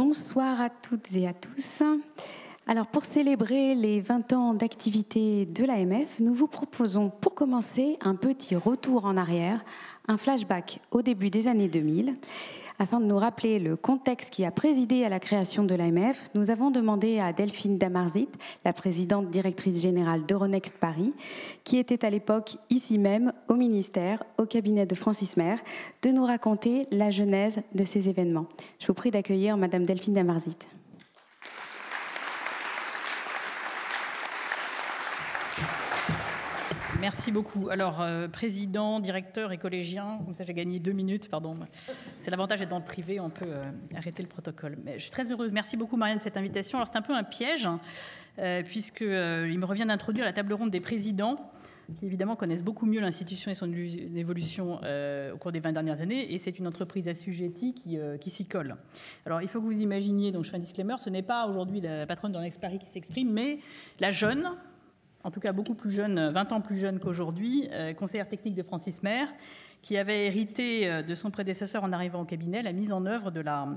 Bonsoir à toutes et à tous. Alors pour célébrer les 20 ans d'activité de l'AMF, nous vous proposons pour commencer un petit retour en arrière, un flashback au début des années 2000. Afin de nous rappeler le contexte qui a présidé à la création de l'AMF, nous avons demandé à Delphine Damarzit, la présidente directrice générale d'Euronext Paris, qui était à l'époque ici même au ministère, au cabinet de Francis Maire, de nous raconter la genèse de ces événements. Je vous prie d'accueillir Madame Delphine Damarzit. Merci beaucoup. Alors, président, directeur et collégien, comme ça j'ai gagné 2 minutes, pardon. C'est l'avantage d'être dans le privé, on peut arrêter le protocole. Mais je suis très heureuse. Merci beaucoup Marianne de cette invitation. Alors c'est un peu un piège, puisqu'il me revient d'introduire la table ronde des présidents, qui évidemment connaissent beaucoup mieux l'institution et son évolution au cours des 20 dernières années, et c'est une entreprise assujettie qui s'y colle. Alors il faut que vous imaginiez, donc je fais un disclaimer, ce n'est pas aujourd'hui la patronne d'Euronext Paris qui s'exprime, mais la jeune, en tout cas beaucoup plus jeune, 20 ans plus jeune qu'aujourd'hui, conseillère technique de Francis Maire, qui avait hérité de son prédécesseur en arrivant au cabinet la mise en œuvre de la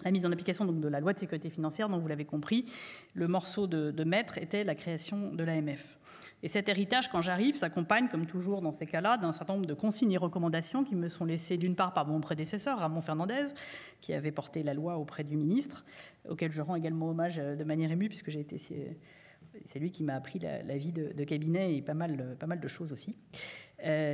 mise en application donc, de la loi de sécurité financière, dont vous l'avez compris, le morceau de maître était la création de l'AMF. Et cet héritage, quand j'arrive, s'accompagne, comme toujours dans ces cas-là, d'un certain nombre de consignes et recommandations qui me sont laissées d'une part par mon prédécesseur, Ramon Fernandez, qui avait porté la loi auprès du ministre, auquel je rends également hommage de manière émue, puisque j'ai été... C'est lui qui m'a appris la vie de cabinet et pas mal de choses aussi.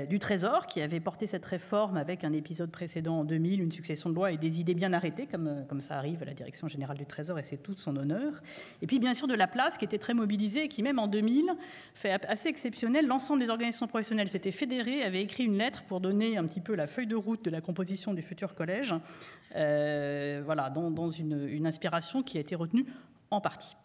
Du Trésor, qui avait porté cette réforme avec un épisode précédent en 2000, une succession de lois et des idées bien arrêtées, comme ça arrive à la direction générale du Trésor, et c'est tout son honneur. Et puis bien sûr de la place, qui était très mobilisée et qui même en 2000 fait assez exceptionnel. L'ensemble des organisations professionnelles s'étaient fédérées, avaient écrit une lettre pour donner un petit peu la feuille de route de la composition du futur collège, voilà, dans une inspiration qui a été retenue en partie.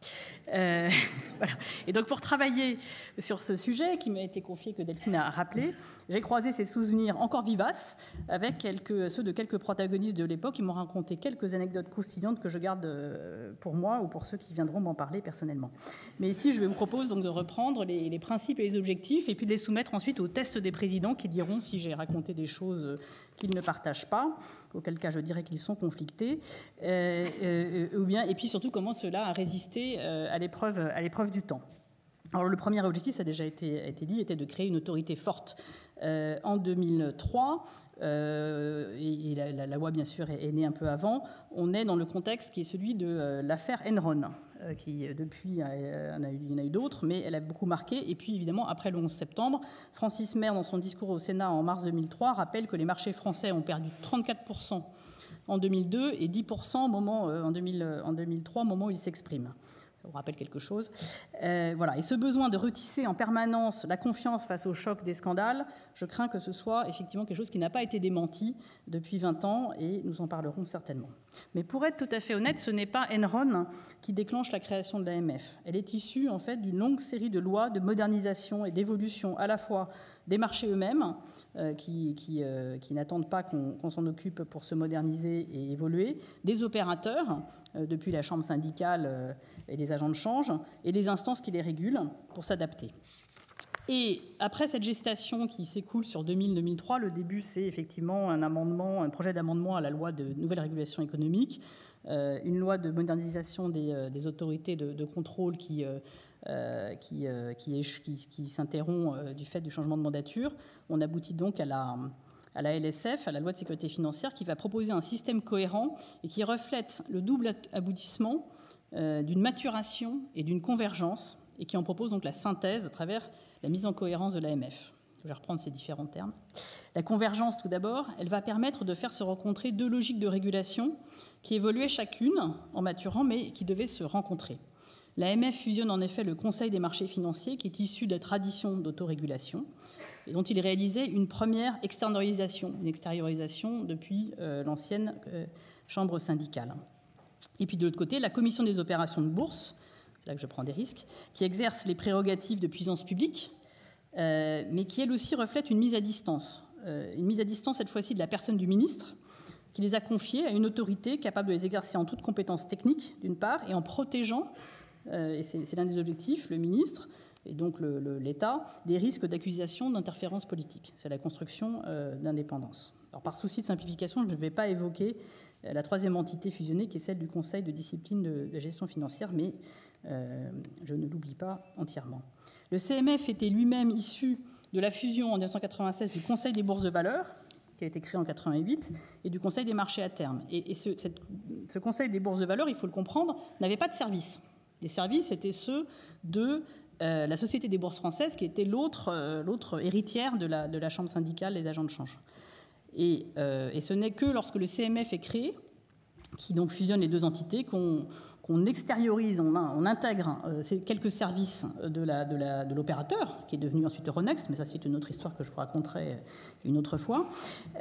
Voilà. Et donc pour travailler sur ce sujet qui m'a été confié, que Delphine a rappelé, j'ai croisé ces souvenirs encore vivaces avec ceux de quelques protagonistes de l'époque qui m'ont raconté quelques anecdotes croustillantes que je garde pour moi ou pour ceux qui viendront m'en parler personnellement. Mais ici, je vous propose donc de reprendre les principes et les objectifs et puis de les soumettre ensuite au test des présidents qui diront si j'ai raconté des choses qu'ils ne partagent pas, auquel cas je dirais qu'ils sont conflictés, ou bien, et puis surtout comment cela a résisté à l'épreuve du temps. Alors le premier objectif, ça a déjà été dit, était de créer une autorité forte. En 2003, et la loi bien sûr est née un peu avant, on est dans le contexte qui est celui de l'affaire Enron, qui depuis, il y en a eu d'autres, mais elle a beaucoup marqué. Et puis évidemment, après le 11 septembre, Francis Maire, dans son discours au Sénat en mars 2003, rappelle que les marchés français ont perdu 34% en 2002 et 10% en 2003, au moment où il s'exprime. Ça vous rappelle quelque chose. Voilà. Et ce besoin de retisser en permanence la confiance face au choc des scandales, je crains que ce soit effectivement quelque chose qui n'a pas été démenti depuis 20 ans, et nous en parlerons certainement. Mais pour être tout à fait honnête, ce n'est pas Enron qui déclenche la création de l'AMF. Elle est issue en fait d'une longue série de lois de modernisation et d'évolution à la fois des marchés eux-mêmes, qui n'attendent pas qu'on s'en occupe pour se moderniser et évoluer, des opérateurs, depuis la chambre syndicale et les agents de change, et les instances qui les régulent pour s'adapter. Et après cette gestation qui s'écoule sur 2000-2003, le début c'est effectivement un projet d'amendement à la loi de nouvelle régulation économique, une loi de modernisation des autorités de contrôle qui s'interrompt du fait du changement de mandature. On aboutit donc à la LSF, à la loi de sécurité financière, qui va proposer un système cohérent et qui reflète le double aboutissement d'une maturation et d'une convergence, et qui en propose donc la synthèse à travers la mise en cohérence de l'AMF. Je vais reprendre ces différents termes. La convergence, tout d'abord, elle va permettre de faire se rencontrer deux logiques de régulation qui évoluaient chacune en maturant, mais qui devaient se rencontrer. L'AMF fusionne en effet le Conseil des marchés financiers, qui est issu de la tradition d'autorégulation, et dont il réalisait une première extériorisation depuis l'ancienne chambre syndicale. Et puis de l'autre côté, la Commission des opérations de bourse, c'est là que je prends des risques, qui exerce les prérogatives de puissance publique, mais qui elle aussi reflète une mise à distance cette fois-ci de la personne du ministre, qui les a confiés à une autorité capable de les exercer en toute compétence technique, d'une part, et en protégeant, et c'est l'un des objectifs, le ministre, et donc l'État, des risques d'accusation d'interférence politique. C'est la construction d'indépendance. Alors, par souci de simplification, je ne vais pas évoquer la troisième entité fusionnée, qui est celle du Conseil de discipline de la gestion financière, mais je ne l'oublie pas entièrement. Le CMF était lui-même issu de la fusion en 1996 du Conseil des bourses de valeurs, qui a été créé en 1988, et du Conseil des marchés à terme. Et ce Conseil des bourses de valeurs, il faut le comprendre, n'avait pas de services. Les services étaient ceux de la Société des bourses françaises, qui était l'autre héritière de la Chambre syndicale des agents de change. Et ce n'est que lorsque le CMF est créé, qui donc fusionne les deux entités, qu'on extériorise, on intègre ces quelques services de l'opérateur, qui est devenu ensuite Euronext, mais ça c'est une autre histoire que je vous raconterai une autre fois.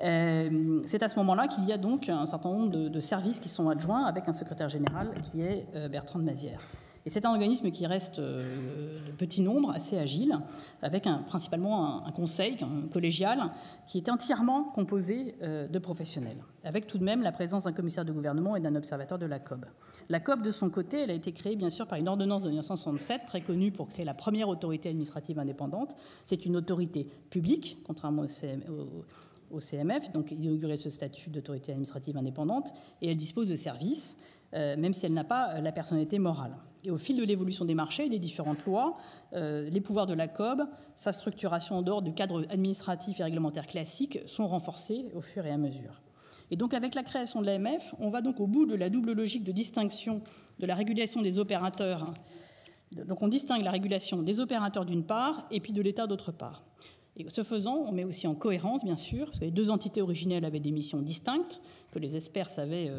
C'est à ce moment-là qu'il y a donc un certain nombre de services qui sont adjoints avec un secrétaire général qui est Bertrand de Mazières. Et c'est un organisme qui reste de petit nombre, assez agile, avec principalement un conseil collégial qui est entièrement composé de professionnels, avec tout de même la présence d'un commissaire de gouvernement et d'un observateur de la COB. La COB, de son côté, elle a été créée bien sûr par une ordonnance de 1967, très connue pour créer la première autorité administrative indépendante. C'est une autorité publique, contrairement au CMF, donc inaugurer ce statut d'autorité administrative indépendante, et elle dispose de services, même si elle n'a pas la personnalité morale. Et au fil de l'évolution des marchés et des différentes lois, les pouvoirs de la COB, sa structuration en dehors du cadre administratif et réglementaire classique sont renforcés au fur et à mesure. Et donc avec la création de l'AMF, on va donc au bout de la double logique de distinction de la régulation des opérateurs. Donc on distingue la régulation des opérateurs d'une part et puis de l'État d'autre part. Et ce faisant, on met aussi en cohérence, bien sûr, parce que les deux entités originelles avaient des missions distinctes, que les experts savaient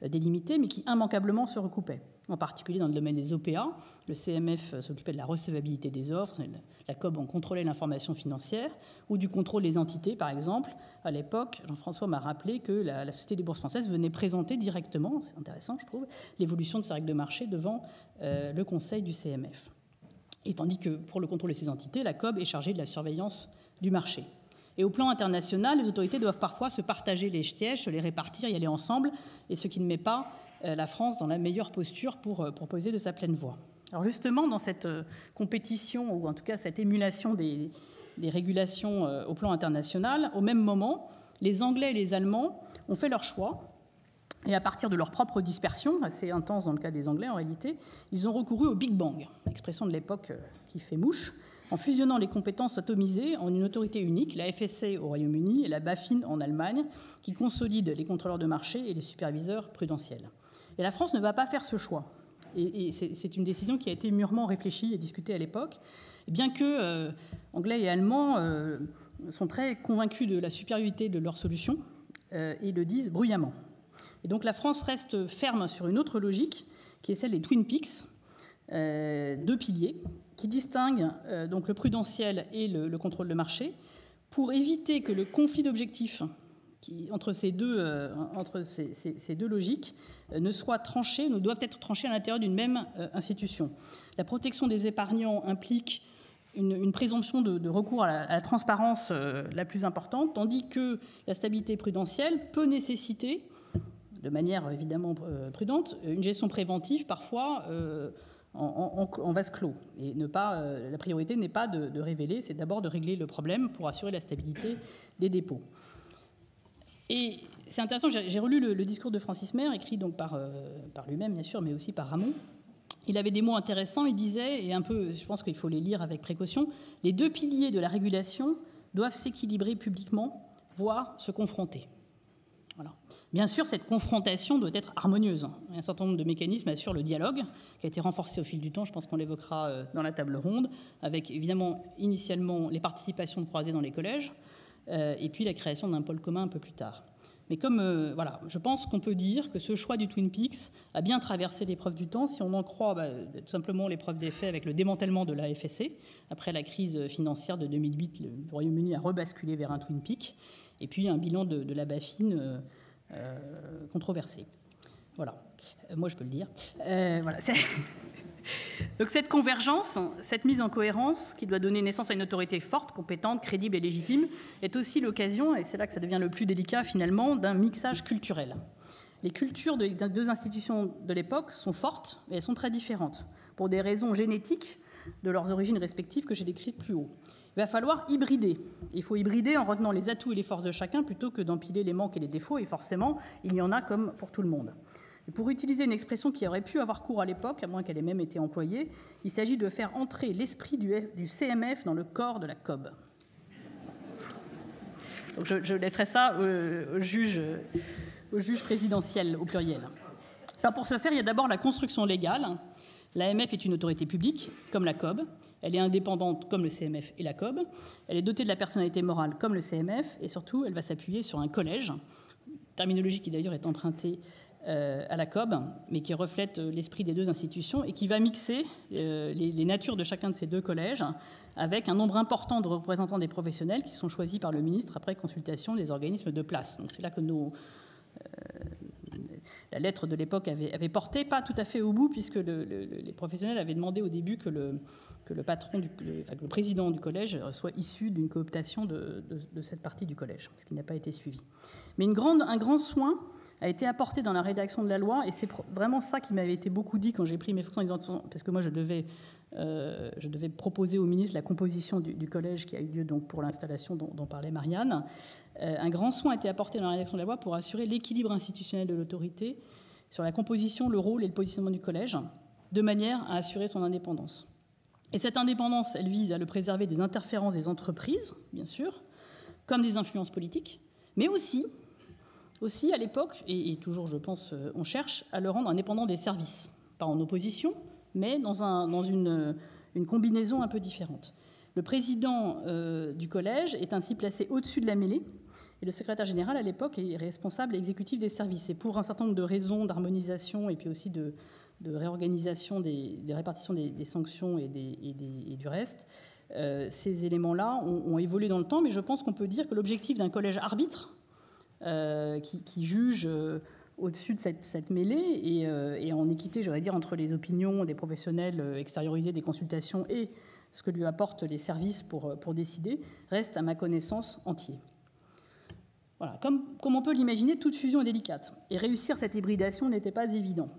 délimiter, mais qui immanquablement se recoupaient. En particulier dans le domaine des OPA, le CMF s'occupait de la recevabilité des offres, la COB en contrôlait l'information financière, ou du contrôle des entités, par exemple. À l'époque, Jean-François m'a rappelé que la Société des bourses françaises venait présenter directement, c'est intéressant je trouve, l'évolution de ses règles de marché devant le conseil du CMF. Et tandis que pour le contrôle de ces entités, la COB est chargée de la surveillance du marché. Et au plan international, les autorités doivent parfois se partager les sièges, se les répartir, y aller ensemble, et ce qui ne met pas la France dans la meilleure posture pour poser de sa pleine voix. Alors justement, dans cette compétition, ou en tout cas cette émulation des régulations au plan international, au même moment, les Anglais et les Allemands ont fait leur choix, et à partir de leur propre dispersion, assez intense dans le cas des Anglais en réalité, ils ont recouru au Big Bang, expression de l'époque qui fait mouche, en fusionnant les compétences atomisées en une autorité unique, la FSA au Royaume-Uni et la BaFin en Allemagne, qui consolide les contrôleurs de marché et les superviseurs prudentiels. Et la France ne va pas faire ce choix. Et c'est une décision qui a été mûrement réfléchie et discutée à l'époque. Et bien que Anglais et Allemands sont très convaincus de la supériorité de leur solution, ils le disent bruyamment. Et donc la France reste ferme sur une autre logique, qui est celle des Twin Peaks, deux piliers, qui distinguent donc le prudentiel et le contrôle de marché, pour éviter que le conflit d'objectifs entre ces deux logiques ne soit tranché, ne doivent être tranchés à l'intérieur d'une même institution. La protection des épargnants implique une présomption de recours à la transparence la plus importante, tandis que la stabilité prudentielle peut nécessiter, de manière évidemment prudente, une gestion préventive parfois en vase clos. Et la priorité n'est pas de révéler, c'est d'abord de régler le problème pour assurer la stabilité des dépôts. Et c'est intéressant, j'ai relu le discours de Francis Maire, écrit donc par lui-même bien sûr, mais aussi par Ramon. Il avait des mots intéressants, il disait, et un peu, je pense qu'il faut les lire avec précaution, les deux piliers de la régulation doivent s'équilibrer publiquement, voire se confronter. Voilà. Bien sûr, cette confrontation doit être harmonieuse. Un certain nombre de mécanismes assurent le dialogue, qui a été renforcé au fil du temps, je pense qu'on l'évoquera dans la table ronde, avec évidemment initialement les participations de croisés dans les collèges, et puis la création d'un pôle commun un peu plus tard. Mais voilà, je pense qu'on peut dire que ce choix du Twin Peaks a bien traversé l'épreuve du temps, si on en croit tout simplement l'épreuve des faits avec le démantèlement de la FSA. Après la crise financière de 2008, le Royaume-Uni a rebasculé vers un Twin Peaks, et puis un bilan de la BaFin controversé. Voilà, moi je peux le dire. Voilà. Donc cette convergence, cette mise en cohérence qui doit donner naissance à une autorité forte, compétente, crédible et légitime, est aussi l'occasion, et c'est là que ça devient le plus délicat finalement, d'un mixage culturel. Les cultures des deux institutions de l'époque sont fortes, et elles sont très différentes. Pour des raisons génétiques, de leurs origines respectives que j'ai décrites plus haut. Il va falloir hybrider. Il faut hybrider en retenant les atouts et les forces de chacun plutôt que d'empiler les manques et les défauts, et forcément, il y en a comme pour tout le monde. Et pour utiliser une expression qui aurait pu avoir cours à l'époque, à moins qu'elle ait même été employée, il s'agit de faire entrer l'esprit du CMF dans le corps de la COB. Donc je laisserai ça au juge présidentiel, au pluriel. Alors pour ce faire, il y a d'abord la construction légale. L'AMF est une autorité publique, comme la COB. Elle est indépendante, comme le CMF et la COB. Elle est dotée de la personnalité morale, comme le CMF. Et surtout, elle va s'appuyer sur un collège, terminologie qui d'ailleurs est empruntée à la COB, mais qui reflète l'esprit des deux institutions et qui va mixer les natures de chacun de ces deux collèges avec un nombre important de représentants des professionnels qui sont choisis par le ministre après consultation des organismes de place. Donc c'est là que la lettre de l'époque avait porté, pas tout à fait au bout, puisque les professionnels avaient demandé au début que le président du collège soit issu d'une cooptation de cette partie du collège, ce qui n'a pas été suivi. Mais un grand soin a été apporté dans la rédaction de la loi, et c'est vraiment ça qui m'avait été beaucoup dit quand j'ai pris mes fonctions, parce que moi je devais proposer au ministre la composition du collège qui a eu lieu donc pour l'installation dont parlait Marianne. Un grand soin a été apporté dans la rédaction de la loi pour assurer l'équilibre institutionnel de l'autorité sur la composition, le rôle et le positionnement du collège, de manière à assurer son indépendance. Et cette indépendance, elle vise à le préserver des interférences des entreprises, bien sûr, comme des influences politiques, mais aussi à l'époque, et toujours je pense on cherche, à le rendre indépendant des services, pas en opposition, mais dans une combinaison un peu différente. Le président du collège est ainsi placé au-dessus de la mêlée, et le secrétaire général, à l'époque, est responsable exécutif des services. Et pour un certain nombre de raisons d'harmonisation et puis aussi de réorganisation de répartition des sanctions et du reste, ces éléments-là ont évolué dans le temps, mais je pense qu'on peut dire que l'objectif d'un collège arbitre qui juge au-dessus de cette mêlée et en équité, j'aurais dire, entre les opinions des professionnels extériorisés des consultations et ce que lui apportent les services pour décider, reste à ma connaissance entier. Voilà. Comme on peut l'imaginer, toute fusion est délicate et réussir cette hybridation n'était pas évident.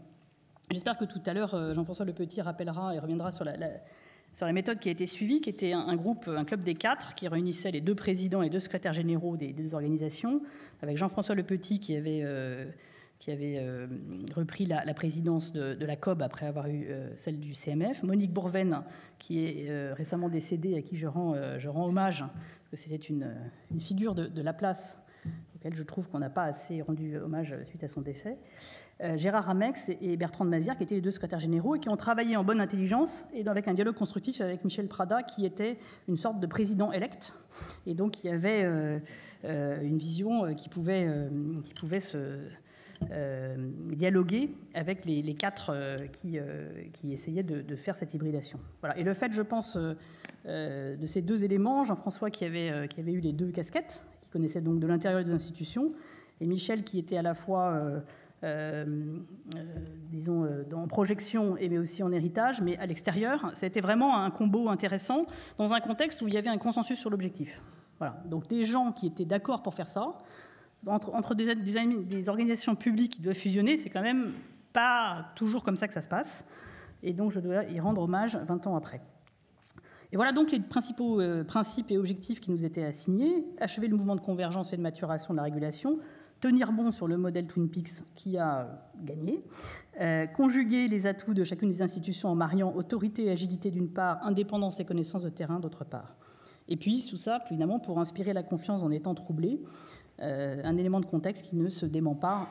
J'espère que tout à l'heure, Jean-François Lepetit rappellera et reviendra sur la méthode qui a été suivie, qui était un club des 4, qui réunissait les 2 présidents et 2 secrétaires généraux des 2 organisations, avec Jean-François Lepetit qui avait repris la présidence de la COB après avoir eu celle du CMF, Monique Bourven, qui est récemment décédée, à qui je rends hommage, parce que c'était une figure de la place, auquel je trouve qu'on n'a pas assez rendu hommage suite à son décès, Gérard Ramex et Bertrand de Mazières, qui étaient les 2 secrétaires généraux et qui ont travaillé en bonne intelligence et avec un dialogue constructif avec Michel Prada, qui était une sorte de président élect, et donc qui avait une vision qui pouvait se dialoguer avec les 4 qui essayaient de faire cette hybridation. Voilà. Et le fait, je pense, de ces 2 éléments, Jean-François qui avait eu les 2 casquettes, qui connaissait donc de l'intérieur des institutions, et Michel qui était à la fois disons, en projection mais aussi en héritage, mais à l'extérieur. C'était vraiment un combo intéressant dans un contexte où il y avait un consensus sur l'objectif. Voilà. Donc des gens qui étaient d'accord pour faire ça, entre des organisations publiques qui doivent fusionner, c'est quand même pas toujours comme ça que ça se passe. Et donc je dois y rendre hommage 20 ans après. Et voilà donc les principaux principes et objectifs qui nous étaient assignés. Achever le mouvement de convergence et de maturation de la régulation, tenir bon sur le modèle Twin Peaks qui a gagné, conjuguer les atouts de chacune des institutions en mariant autorité et agilité d'une part, indépendance et connaissance de terrain d'autre part. Et puis, tout ça, évidemment, pour inspirer la confiance en étant troublé, un élément de contexte qui ne se dément pas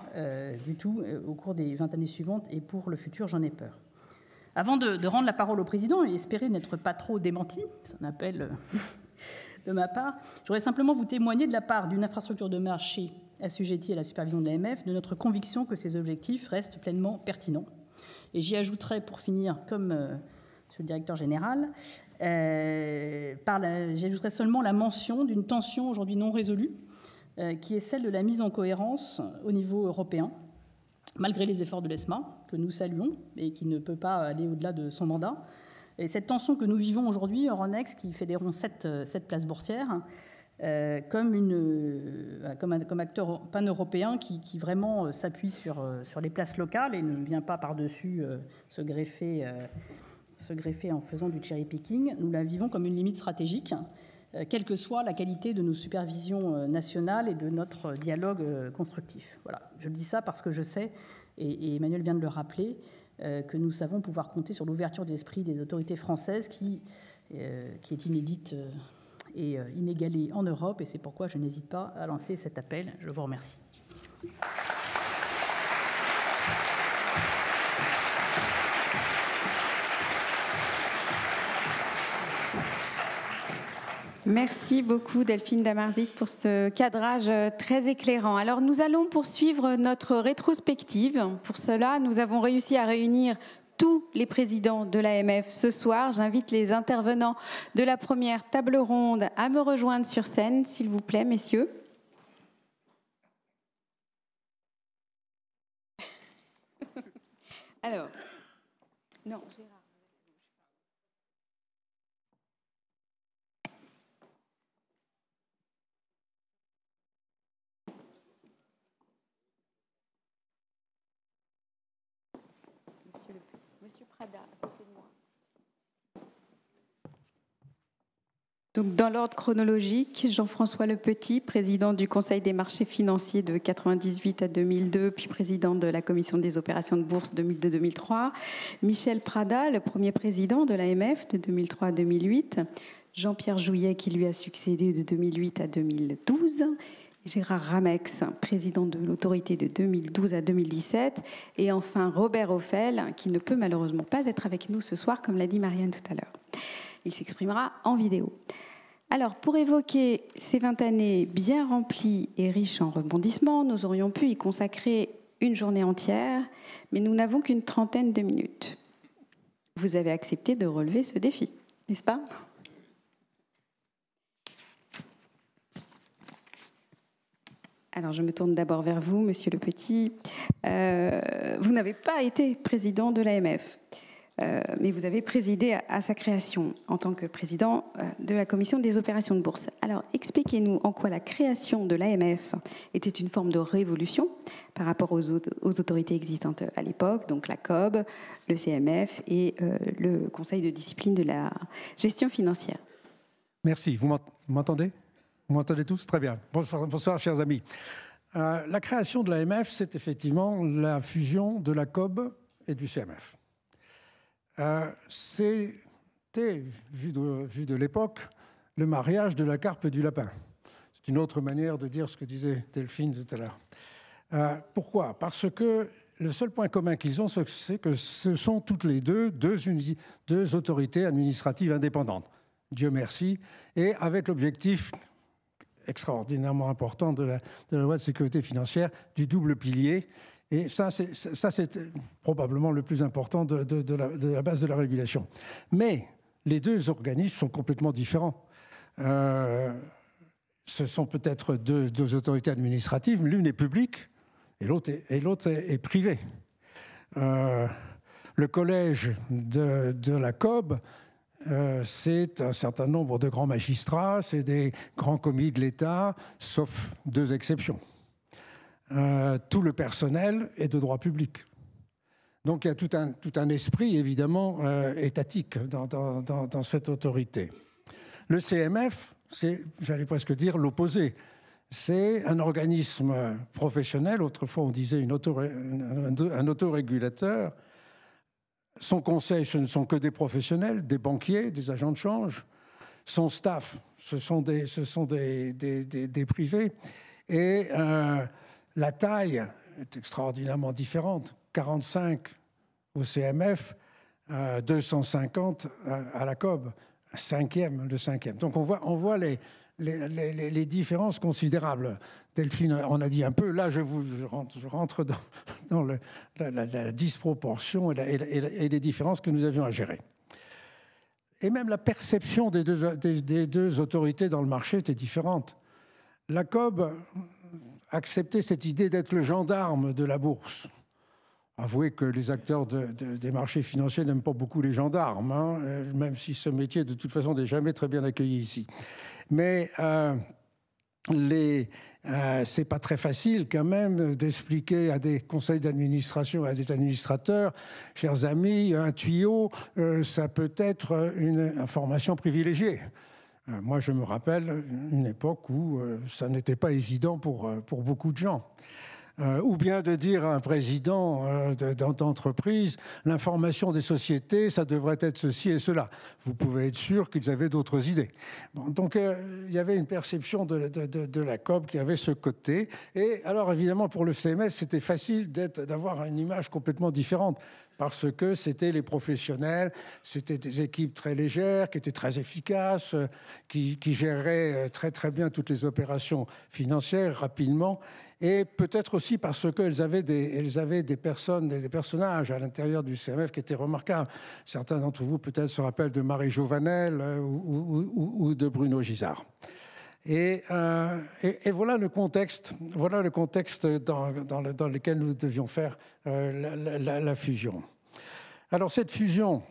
du tout au cours des 20 années suivantes, et pour le futur, j'en ai peur. Avant de rendre la parole au président et espérer n'être pas trop démenti, c'est un appel de ma part, je voudrais simplement vous témoigner de la part d'une infrastructure de marché assujettie à la supervision de l'AMF, de notre conviction que ces objectifs restent pleinement pertinents. Et j'y ajouterai, pour finir, comme monsieur le directeur général, j'ajouterai seulement la mention d'une tension aujourd'hui non résolue, qui est celle de la mise en cohérence au niveau européen, malgré les efforts de l'ESMA, que nous saluons, et qui ne peut pas aller au-delà de son mandat. Et cette tension que nous vivons aujourd'hui, Euronext, qui fédérons 7 places boursières, comme acteur pan-européen qui vraiment s'appuie sur les places locales et ne vient pas par-dessus se greffer se greffer en faisant du cherry picking, nous la vivons comme une limite stratégique, quelle que soit la qualité de nos supervisions nationales et de notre dialogue constructif. Voilà. Je dis ça parce que je sais, et Emmanuel vient de le rappeler, que nous savons pouvoir compter sur l'ouverture d'esprit des autorités françaises qui est inédite et inégalée en Europe, et c'est pourquoi je n'hésite pas à lancer cet appel. Je vous remercie. Merci beaucoup Delphine Damarzic pour ce cadrage très éclairant. Alors nous allons poursuivre notre rétrospective. Pour cela, nous avons réussi à réunir tous les présidents de l'AMF ce soir. J'invite les intervenants de la première table ronde à me rejoindre sur scène, s'il vous plaît, messieurs. Alors, non, Gérard. Monsieur Prada, à côté de moi. Donc, dans l'ordre chronologique, Jean-François Lepetit, président du Conseil des marchés financiers de 1998 à 2002, puis président de la Commission des opérations de bourse 2002-2003. Michel Prada, le premier président de l'AMF de 2003 à 2008. Jean-Pierre Jouyet, qui lui a succédé de 2008 à 2012. Gérard Ramex, président de l'autorité de 2012 à 2017. Et enfin, Robert Ophel, qui ne peut malheureusement pas être avec nous ce soir, comme l'a dit Marianne tout à l'heure. Il s'exprimera en vidéo. Alors, pour évoquer ces 20 années bien remplies et riches en rebondissements, nous aurions pu y consacrer une journée entière, mais nous n'avons qu'une trentaine de minutes. Vous avez accepté de relever ce défi, n'est-ce pas ? Alors, je me tourne d'abord vers vous, Monsieur Lepetit. Vous n'avez pas été président de l'AMF. Mais vous avez présidé à sa création en tant que président de la Commission des opérations de bourse. Alors, expliquez-nous en quoi la création de l'AMF était une forme de révolution par rapport aux autorités existantes à l'époque, donc la COB, le CMF et le Conseil de discipline de la gestion financière. Merci. Vous m'entendez ? Vous m'entendez tous ? Très bien. Bonsoir, chers amis. La création de l'AMF, c'est effectivement la fusion de la COB et du CMF. C'était, vu de l'époque, le mariage de la carpe et du lapin. C'est une autre manière de dire ce que disait Delphine tout à l'heure. Pourquoi ? Parce que le seul point commun qu'ils ont, c'est que ce sont toutes les deux autorités administratives indépendantes. Dieu merci. Et avec l'objectif extraordinairement important de la loi de sécurité financière, du double pilier. Et ça, c'est probablement le plus important de la base de la régulation. Mais les deux organismes sont complètement différents. Ce sont peut-être deux autorités administratives, l'une est publique et l'autre est privée. Le collège de la COB, c'est un certain nombre de grands magistrats, c'est des grands commis de l'État, sauf deux exceptions. Tout le personnel est de droit public. Donc il y a tout un esprit, évidemment, étatique dans cette autorité. Le CMF, c'est, j'allais presque dire, l'opposé. C'est un organisme professionnel, autrefois on disait un autorégulateur. Son conseil, ce ne sont que des professionnels, des banquiers, des agents de change. Son staff, ce sont des privés. Et la taille est extraordinairement différente. 45 au CMF, 250 à la COB, le cinquième. Donc on voit les différences considérables. Delphine en a dit un peu. Là, je rentre dans la disproportion et les différences que nous avions à gérer. Et même la perception des deux autorités dans le marché était différente. La COB acceptait cette idée d'être le gendarme de la bourse. Avouez que les acteurs des marchés financiers n'aiment pas beaucoup les gendarmes, hein, même si ce métier, de toute façon, n'est jamais très bien accueilli ici. Mais c'est pas très facile quand même d'expliquer à des conseils d'administration, à des administrateurs, chers amis, un tuyau, ça peut être une information privilégiée. Moi, je me rappelle une époque où ça n'était pas évident pour beaucoup de gens. Ou bien de dire à un président d'entreprise, l'information des sociétés, ça devrait être ceci et cela. Vous pouvez être sûr qu'ils avaient d'autres idées. Bon, donc, il y avait une perception de la COB qui avait ce côté. Et alors, évidemment, pour le CMF, c'était facile d'avoir une image complètement différente. Parce que c'était les professionnels, c'était des équipes très légères, qui étaient très efficaces, qui géraient très très bien toutes les opérations financières rapidement. Et peut-être aussi parce qu'elles avaient des personnages à l'intérieur du CMF qui étaient remarquables. Certains d'entre vous peut-être se rappellent de Marie Jouvanel ou de Bruno Gisard. Et voilà le contexte dans lequel nous devions faire la fusion. Alors cette fusion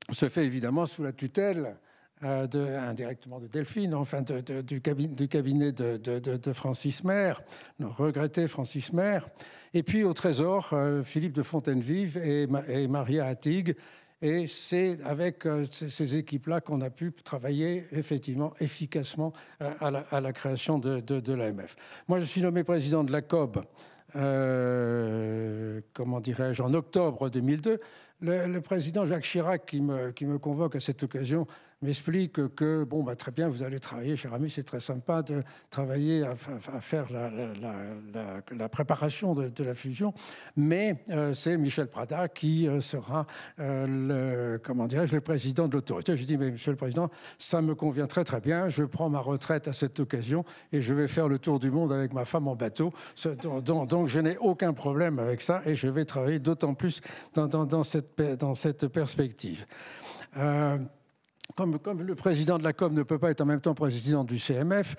se fait évidemment sous la tutelle indirectement de Delphine, enfin du cabinet de Francis Maire, le regretté Francis Maire, et puis au Trésor, Philippe de Fontaine-Vive et Maria Attig. Et c'est avec ces équipes-là qu'on a pu travailler effectivement, efficacement à la création de l'AMF. Moi, je suis nommé président de la COB, comment dirais-je, en octobre 2002. Le président Jacques Chirac, qui me convoque à cette occasion, m'explique que, bon, bah, très bien, vous allez travailler, cher ami, c'est très sympa de travailler à faire la préparation de la fusion, mais c'est Michel Prada qui sera le président de l'autorité. Je dis, mais monsieur le président, ça me convient très très bien, je prends ma retraite à cette occasion et je vais faire le tour du monde avec ma femme en bateau, donc je n'ai aucun problème avec ça et je vais travailler d'autant plus dans cette perspective. Comme le président de la COB ne peut pas être en même temps président du CMF,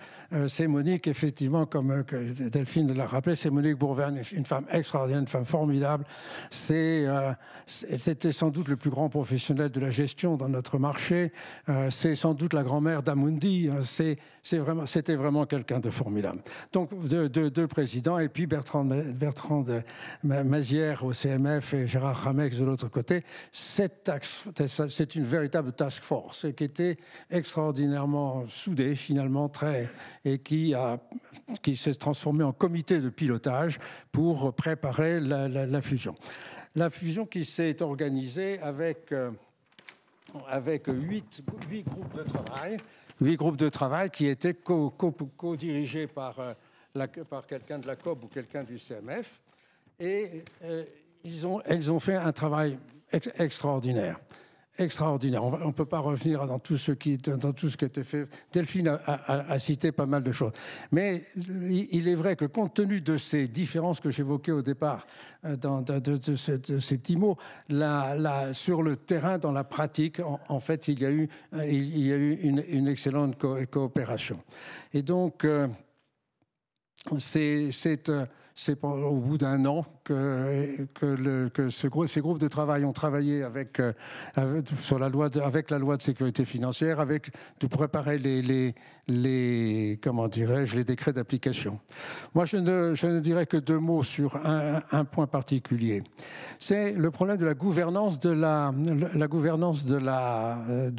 c'est Monique, effectivement, comme Delphine l'a rappelé, c'est Monique Bourverne, une femme extraordinaire, une femme formidable. C'était sans doute le plus grand professionnel de la gestion dans notre marché. C'est sans doute la grand-mère d'Amundi. C'était vraiment quelqu'un de formidable. Donc, deux présidents, et puis Bertrand Mazière au CMF et Gérard Ramex de l'autre côté. C'est une véritable task force qui était extraordinairement soudée, finalement, et qui s'est transformée en comité de pilotage pour préparer la fusion. La fusion qui s'est organisée avec 8 groupes de travail. 8 groupes de travail qui étaient co-dirigés par quelqu'un de la COB ou quelqu'un du CMF. Et ils ont fait un travail extraordinaire. Extraordinaire. On ne peut pas revenir dans tout ce qui a été fait. Delphine a cité pas mal de choses. Mais il est vrai que compte tenu de ces différences que j'évoquais au départ, de ces petits mots, sur le terrain, dans la pratique, en fait, il y a eu une excellente coopération. Et donc, c'est au bout d'un an que ces groupes de travail ont travaillé avec la loi de sécurité financière, de préparer les décrets d'application. Moi, je ne dirais que 2 mots sur un point particulier. C'est le problème de la gouvernance de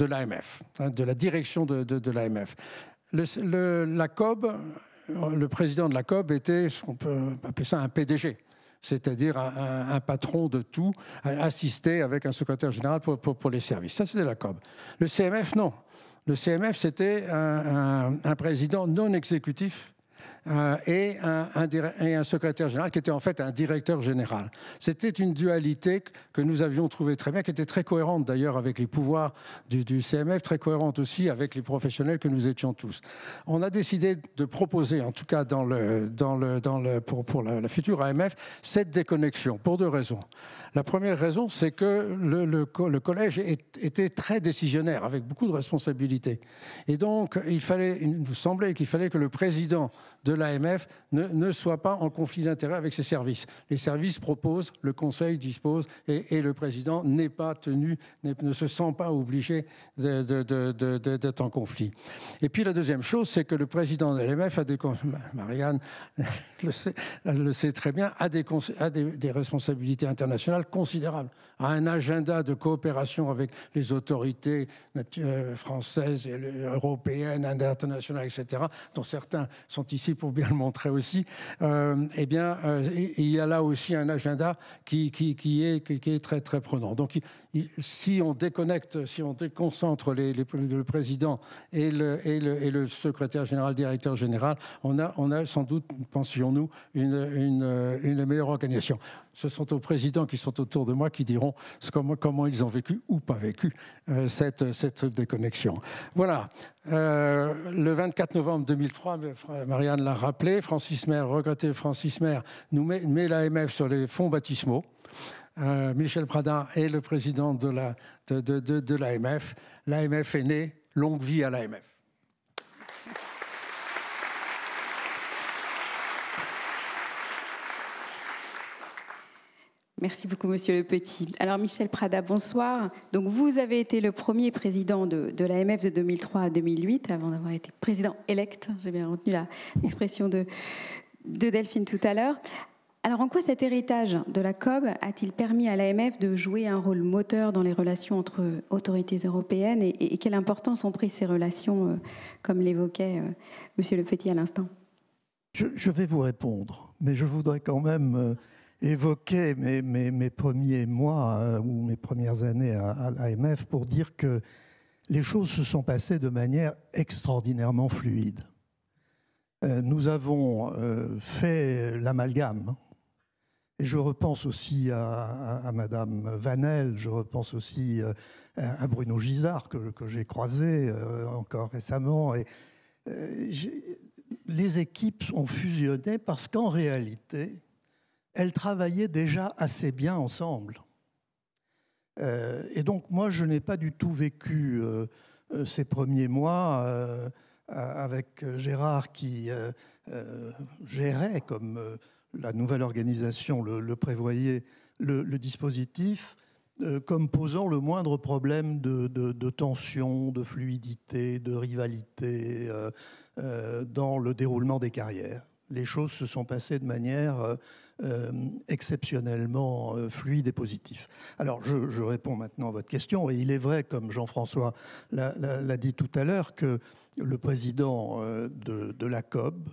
l'AMF, de la direction de l'AMF. La COB. Le président de la COB était, on peut appeler ça un PDG, c'est-à-dire un patron de tout, assisté avec un secrétaire général pour les services. Ça, c'était la COB. Le CMF, non. Le CMF, c'était un président non exécutif et un secrétaire général qui était en fait un directeur général. C'était une dualité que nous avions trouvée très bien, qui était très cohérente d'ailleurs avec les pouvoirs du CMF, très cohérente aussi avec les professionnels que nous étions tous. On a décidé de proposer, en tout cas pour la future AMF, cette déconnexion, pour 2 raisons. La première raison, c'est que le collège était très décisionnaire, avec beaucoup de responsabilités. Et donc, il nous semblait qu'il fallait que le président de l'AMF ne soit pas en conflit d'intérêts avec ses services. Les services proposent, le conseil dispose, et le président n'est pas tenu, ne se sent pas obligé d'être en conflit. Et puis la deuxième chose, c'est que le président de l'AMF, Marianne le sait très bien, a des responsabilités internationales considérables, a un agenda de coopération avec les autorités françaises, et européennes, internationales, etc., dont certains sont ici pour bien le montrer aussi. Il y a là aussi un agenda qui est très, très prenant. Donc, si on déconnecte, si on déconcentre le président et le secrétaire général, directeur général, on a sans doute, pensions-nous, une meilleure organisation. Ce sont aux présidents qui sont autour de moi qui diront comment ils ont vécu ou pas vécu cette déconnexion. Voilà. Le 24 novembre 2003, Marianne l'a rappelé, regretté Francis Maire, nous met l'AMF sur les fonds baptismaux. Michel Prada est le président de l'AMF. L'AMF est né, longue vie à l'AMF. Merci beaucoup, Monsieur Le Petit. Alors, Michel Prada, bonsoir. Donc, vous avez été le premier président de l'AMF de 2003 à 2008, avant d'avoir été président élect. J'ai bien retenu l'expression de Delphine tout à l'heure. Alors, en quoi cet héritage de la COB a-t-il permis à l'AMF de jouer un rôle moteur dans les relations entre autorités européennes et quelle importance ont pris ces relations, comme l'évoquait Monsieur Le Petit à l'instant? Je vais vous répondre, mais je voudrais quand même évoquer mes premiers mois ou mes premières années à l'AMF pour dire que les choses se sont passées de manière extraordinairement fluide. Nous avons fait l'amalgame. Et je repense aussi à Madame Vanel, je repense aussi à Bruno Gisard, que j'ai croisé encore récemment. Et, les équipes ont fusionné parce qu'en réalité, elles travaillaient déjà assez bien ensemble. Et donc, moi, je n'ai pas du tout vécu ces premiers mois avec Gérard qui gérait, comme la nouvelle organisation le prévoyait, le dispositif, comme posant le moindre problème de tension, de fluidité, de rivalité dans le déroulement des carrières. Les choses se sont passées de manière exceptionnellement fluide et positive. Alors, je réponds maintenant à votre question, et il est vrai, comme Jean-François l'a dit tout à l'heure, que le président de la COB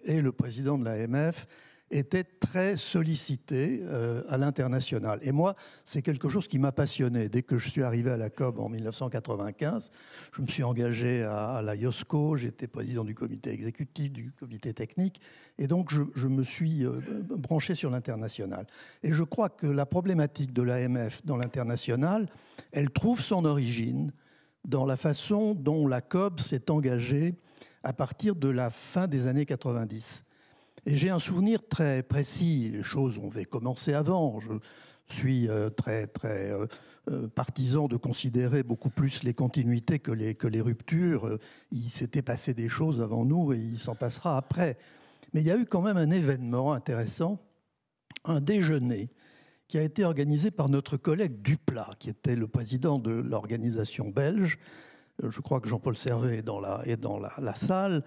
et le président de l'AMF étaient très sollicités à l'international. Et moi, c'est quelque chose qui m'a passionné. Dès que je suis arrivé à la COB en 1995, je me suis engagé à la IOSCO, j'étais président du comité exécutif, du comité technique, et donc je me suis branché sur l'international. Et je crois que la problématique de l'AMF dans l'international, elle trouve son origine dans la façon dont la COB s'est engagée à partir de la fin des années 90. Et j'ai un souvenir très précis, les choses ont commencé avant. Je suis très partisan de considérer beaucoup plus les continuités que les ruptures. Il s'était passé des choses avant nous et il s'en passera après. Mais il y a eu quand même un événement intéressant, un déjeuner qui a été organisé par notre collègue Duplat, qui était le président de l'organisation belge. Je crois que Jean-Paul Servet est dans la salle.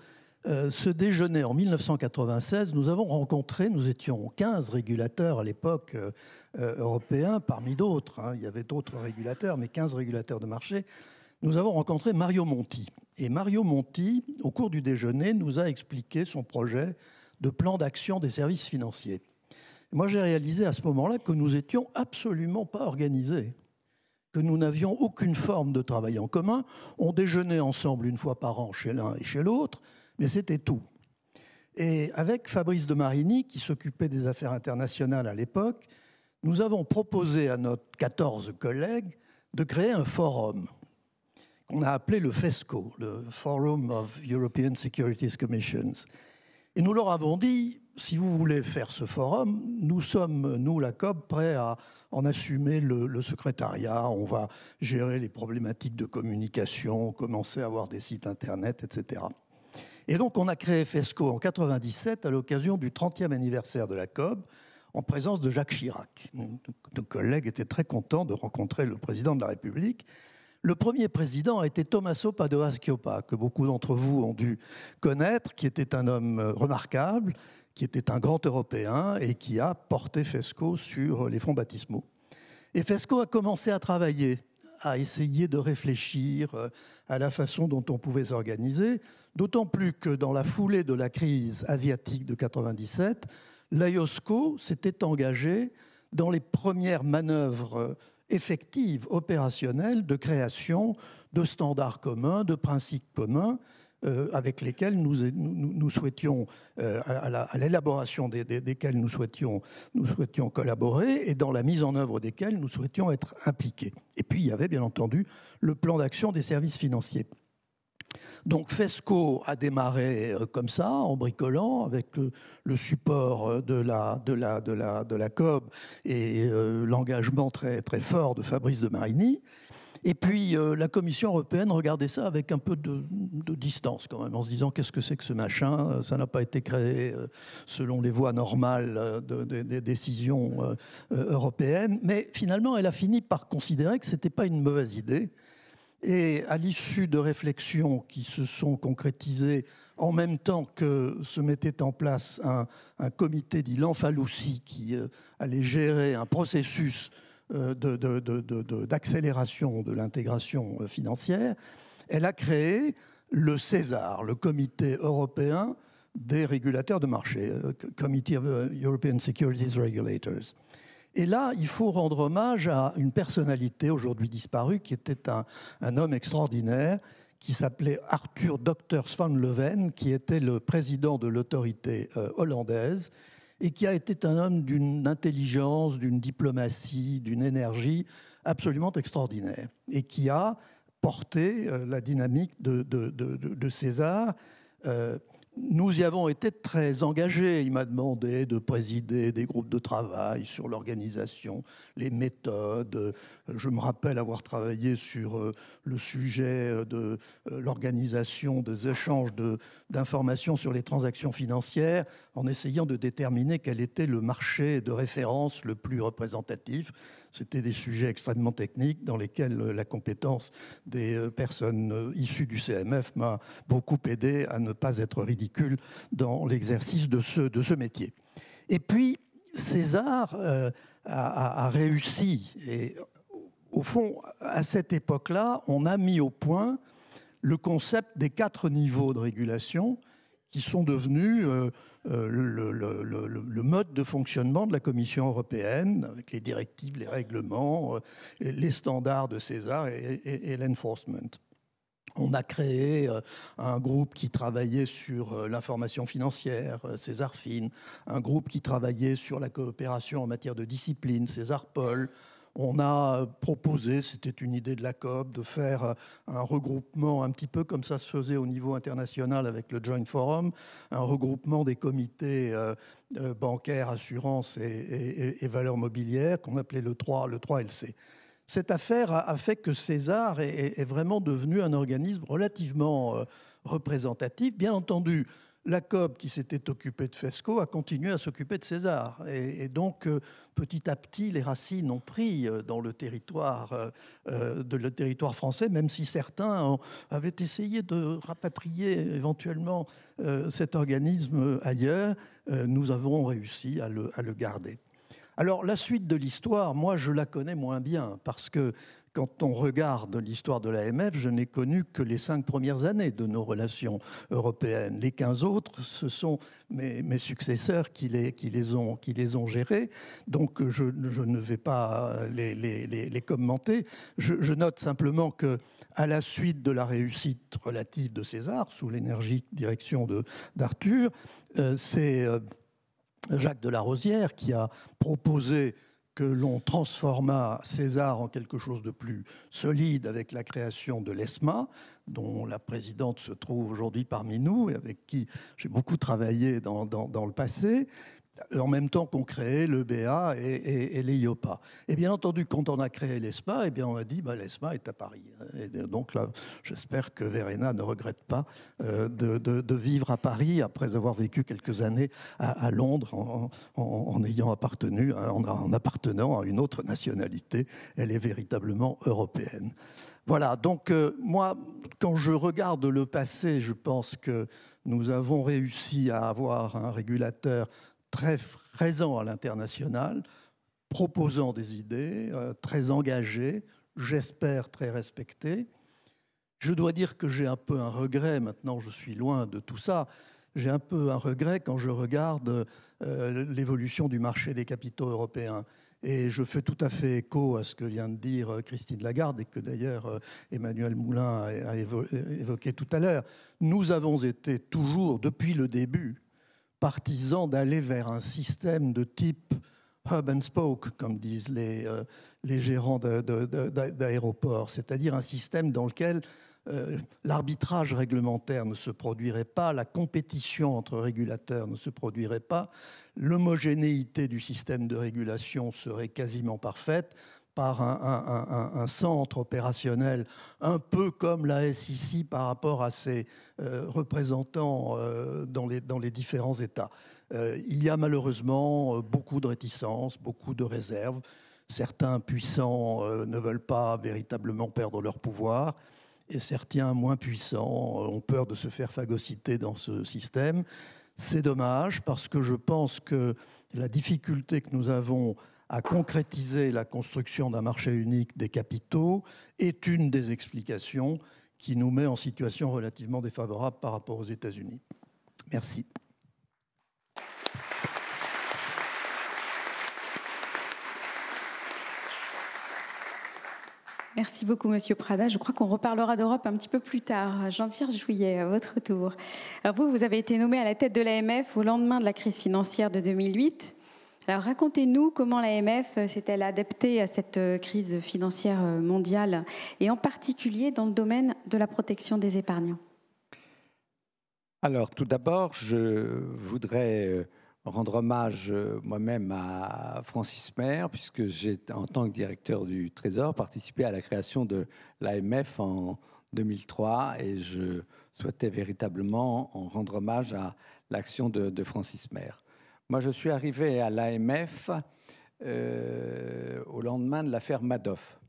Ce déjeuner en 1996, nous avons rencontré, nous étions 15 régulateurs à l'époque européens, parmi d'autres, il y avait d'autres régulateurs, mais 15 régulateurs de marché. Nous avons rencontré Mario Monti. Et Mario Monti, au cours du déjeuner, nous a expliqué son projet de plan d'action des services financiers. Moi, j'ai réalisé à ce moment-là que nous n'étions absolument pas organisés, que nous n'avions aucune forme de travail en commun. On déjeunait ensemble une fois par an chez l'un et chez l'autre, mais c'était tout. Et avec Fabrice de Marigny, qui s'occupait des affaires internationales à l'époque, nous avons proposé à nos 14 collègues de créer un forum qu'on a appelé le FESCO, le Forum of European Securities Commissions. Et nous leur avons dit, si vous voulez faire ce forum, nous sommes, nous, la COB, prêts à en assumer le secrétariat. On va gérer les problématiques de communication, commencer à avoir des sites internet, etc. Et donc, on a créé FESCO en 1997 à l'occasion du 30e anniversaire de la COB, en présence de Jacques Chirac. Nos collègues étaient très contents de rencontrer le président de la République. Le premier président a été Tommaso Padoa-Schioppa, que beaucoup d'entre vous ont dû connaître, qui était un homme remarquable, qui était un grand Européen et qui a porté FESCO sur les fonds baptismaux. Et FESCO a commencé à travailler, à essayer de réfléchir à la façon dont on pouvait s'organiser, d'autant plus que dans la foulée de la crise asiatique de 1997, l'IOSCO s'était engagé dans les premières manœuvres effectives, opérationnelles, de création de standards communs, de principes communs, avec lesquels nous souhaitions, à l'élaboration desquels nous souhaitions collaborer et dans la mise en œuvre desquels nous souhaitions être impliqués. Et puis, il y avait bien entendu le plan d'action des services financiers. Donc FESCO a démarré comme ça, en bricolant, avec le support de la COB et l'engagement très, très fort de Fabrice de Marigny. Et puis la Commission européenne regardait ça avec un peu de distance quand même, en se disant qu'est-ce que c'est que ce machin, ça n'a pas été créé selon les voies normales des décisions européennes. Mais finalement, elle a fini par considérer que ce n'était pas une mauvaise idée. Et à l'issue de réflexions qui se sont concrétisées en même temps que se mettait en place un comité dit Lamfalussy qui allait gérer un processus d'accélération de l'intégration financière, elle a créé le César, le Comité européen des régulateurs de marché, Committee of European Securities Regulators. Et là, il faut rendre hommage à une personnalité aujourd'hui disparue qui était un homme extraordinaire qui s'appelait Arthur Docters van Leeuwen, qui était le président de l'autorité hollandaise et qui a été un homme d'une intelligence, d'une diplomatie, d'une énergie absolument extraordinaire et qui a porté la dynamique de César. Nous y avons été très engagés. Il m'a demandé de présider des groupes de travail sur l'organisation, les méthodes. Je me rappelle avoir travaillé sur le sujet de l'organisation des échanges d'informations sur les transactions financières en essayant de déterminer quel était le marché de référence le plus représentatif. C'était des sujets extrêmement techniques dans lesquels la compétence des personnes issues du CMF m'a beaucoup aidé à ne pas être ridicule dans l'exercice de ce métier. Et puis, César a réussi. Et au fond, à cette époque-là, on a mis au point le concept des 4 niveaux de régulation qui sont devenus le mode de fonctionnement de la Commission européenne, avec les directives, les règlements, les standards de César et l'enforcement. On a créé un groupe qui travaillait sur l'information financière, César-Fin, un groupe qui travaillait sur la coopération en matière de discipline, César-Pol. On a proposé, c'était une idée de la COB, de faire un regroupement un petit peu comme ça se faisait au niveau international avec le Joint Forum, un regroupement des comités bancaires, assurances et valeurs mobilières qu'on appelait le 3LC. Cette affaire a fait que César est vraiment devenu un organisme relativement représentatif. Bien entendu, la COB qui s'était occupée de FESCO a continué à s'occuper de César. Et donc, petit à petit, les racines ont pris dans le territoire français, même si certains avaient essayé de rapatrier éventuellement cet organisme ailleurs. Nous avons réussi à le garder. Alors, la suite de l'histoire, moi, je la connais moins bien, parce que quand on regarde l'histoire de l'AMF, je n'ai connu que les 5 premières années de nos relations européennes. Les 15 autres, ce sont mes successeurs qui les ont gérés. Donc, je ne vais pas les commenter. Je note simplement qu'à la suite de la réussite relative de César, sous l'énergique direction d'Arthur, c'est Jacques de la Rosière qui a proposé que l'on transforma César en quelque chose de plus solide avec la création de l'ESMA, dont la présidente se trouve aujourd'hui parmi nous et avec qui j'ai beaucoup travaillé dans le passé, en même temps qu'on créait l'EBA et l'EIOPA. Et bien entendu, quand on a créé l'ESMA, eh bien on a dit l'ESMA est à Paris. Et donc là, j'espère que Verena ne regrette pas de vivre à Paris après avoir vécu quelques années à Londres en ayant en appartenant à une autre nationalité. Elle est véritablement européenne. Voilà, donc moi, quand je regarde le passé, je pense que nous avons réussi à avoir un régulateur très présent à l'international, proposant des idées, très engagé, j'espère très respecté. Je dois dire que j'ai un peu un regret, maintenant je suis loin de tout ça, j'ai un peu un regret quand je regarde l'évolution du marché des capitaux européens. Et je fais tout à fait écho à ce que vient de dire Christine Lagarde et que d'ailleurs Emmanuel Moulin a évoqué tout à l'heure. Nous avons été toujours, depuis le début, partisans d'aller vers un système de type hub and spoke, comme disent les gérants d'aéroports, c'est-à-dire un système dans lequel l'arbitrage réglementaire ne se produirait pas, la compétition entre régulateurs ne se produirait pas, l'homogénéité du système de régulation serait quasiment parfaite par un centre opérationnel un peu comme la SEC par rapport à ses représentants dans les différents États. Il y a malheureusement beaucoup de réticences, beaucoup de réserves. Certains puissants ne veulent pas véritablement perdre leur pouvoir et certains moins puissants ont peur de se faire phagocyter dans ce système. C'est dommage parce que je pense que la difficulté que nous avons à concrétiser la construction d'un marché unique des capitaux est une des explications qui nous met en situation relativement défavorable par rapport aux États-Unis. Merci. Merci beaucoup, Monsieur Prada. Je crois qu'on reparlera d'Europe un petit peu plus tard. Jean-Pierre Jouillet, à votre tour. Alors vous avez été nommé à la tête de l'AMF au lendemain de la crise financière de 2008. Alors racontez-nous comment l'AMF s'est-elle adaptée à cette crise financière mondiale et en particulier dans le domaine de la protection des épargnants. Alors tout d'abord, je voudrais rendre hommage moi-même à Francis Maire, puisque j'ai, en tant que directeur du Trésor, participé à la création de l'AMF en 2003 et je souhaitais véritablement en rendre hommage à l'action de Francis Maire. Moi, je suis arrivé à l'AMF au lendemain de l'affaire Madoff.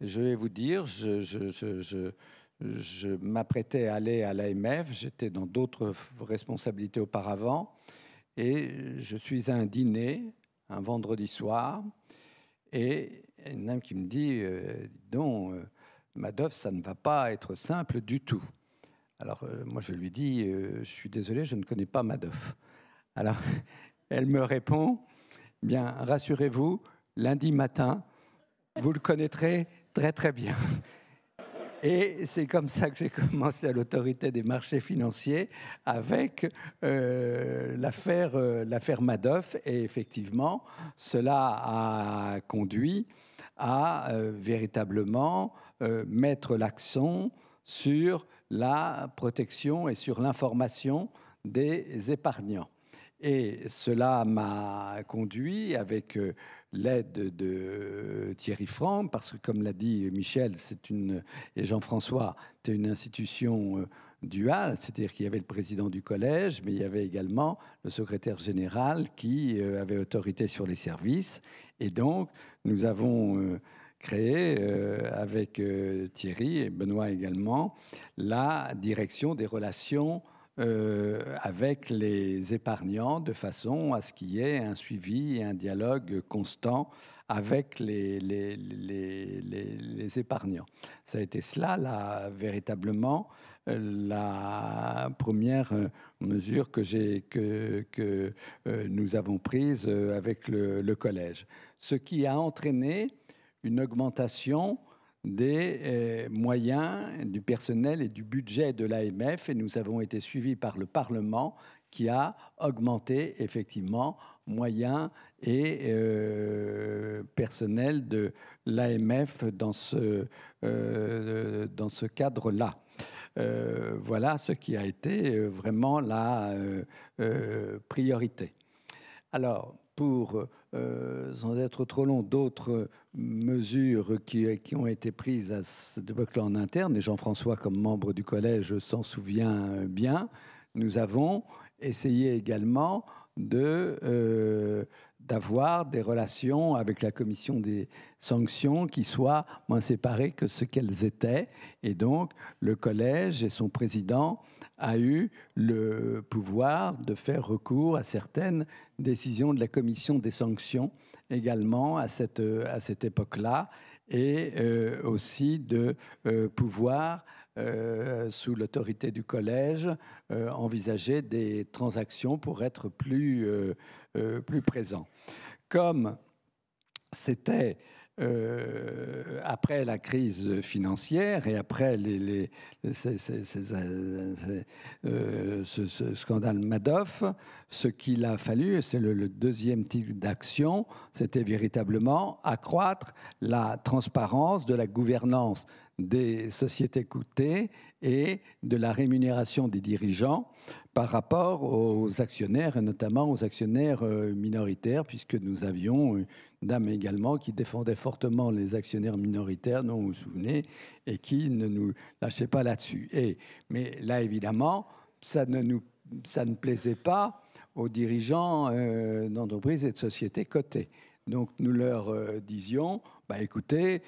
Je vais vous dire, je m'apprêtais à aller à l'AMF, j'étais dans d'autres responsabilités auparavant, et je suis à un dîner, un vendredi soir, et une dame qui me dit « Dis donc, Madoff, ça ne va pas être simple du tout. » Alors, moi, je lui dis « Je suis désolé, je ne connais pas Madoff. » Alors, elle me répond, bien, rassurez-vous, lundi matin, vous le connaîtrez très, très bien. Et c'est comme ça que j'ai commencé à l'autorité des marchés financiers avec l'affaire Madoff. Et effectivement, cela a conduit à véritablement mettre l'accent sur la protection et sur l'information des épargnants. Et cela m'a conduit, avec l'aide de Thierry Franck, parce que comme l'a dit Michel et Jean-François, c'est une institution duale, c'est-à-dire qu'il y avait le président du collège, mais il y avait également le secrétaire général qui avait autorité sur les services. Et donc, nous avons créé, avec Thierry et Benoît également, la direction des relations avec les épargnants, de façon à ce qu'il y ait un suivi et un dialogue constant avec les épargnants. Ça a été cela, véritablement, la première mesure que nous avons prise avec le collège. Ce qui a entraîné une augmentation des moyens, du personnel et du budget de l'AMF, et nous avons été suivis par le Parlement qui a augmenté effectivement moyens et personnel de l'AMF dans ce cadre-là. Voilà ce qui a été vraiment la priorité. Alors, pour, sans être trop long, d'autres mesures qui ont été prises à cette époque-là en interne, et Jean-François, comme membre du collège, s'en souvient bien, nous avons essayé également d'avoir des relations avec la commission des sanctions qui soient moins séparées que ce qu'elles étaient. Et donc, le collège et son président a eu le pouvoir de faire recours à certaines décisions de la commission des sanctions également à cette époque-là, et aussi de pouvoir sous l'autorité du collège, envisager des transactions pour être plus présent. Comme c'était après la crise financière et après ce scandale Madoff, ce qu'il a fallu, c'est le deuxième type d'action, c'était véritablement accroître la transparence de la gouvernance des sociétés cotées et de la rémunération des dirigeants par rapport aux actionnaires, et notamment aux actionnaires minoritaires, puisque nous avions une dame également qui défendait fortement les actionnaires minoritaires, dont vous vous souvenez, et qui ne nous lâchait pas là-dessus. Mais là, évidemment, ça ne plaisait pas aux dirigeants d'entreprises et de sociétés cotées. Donc, nous leur disions, écoutez,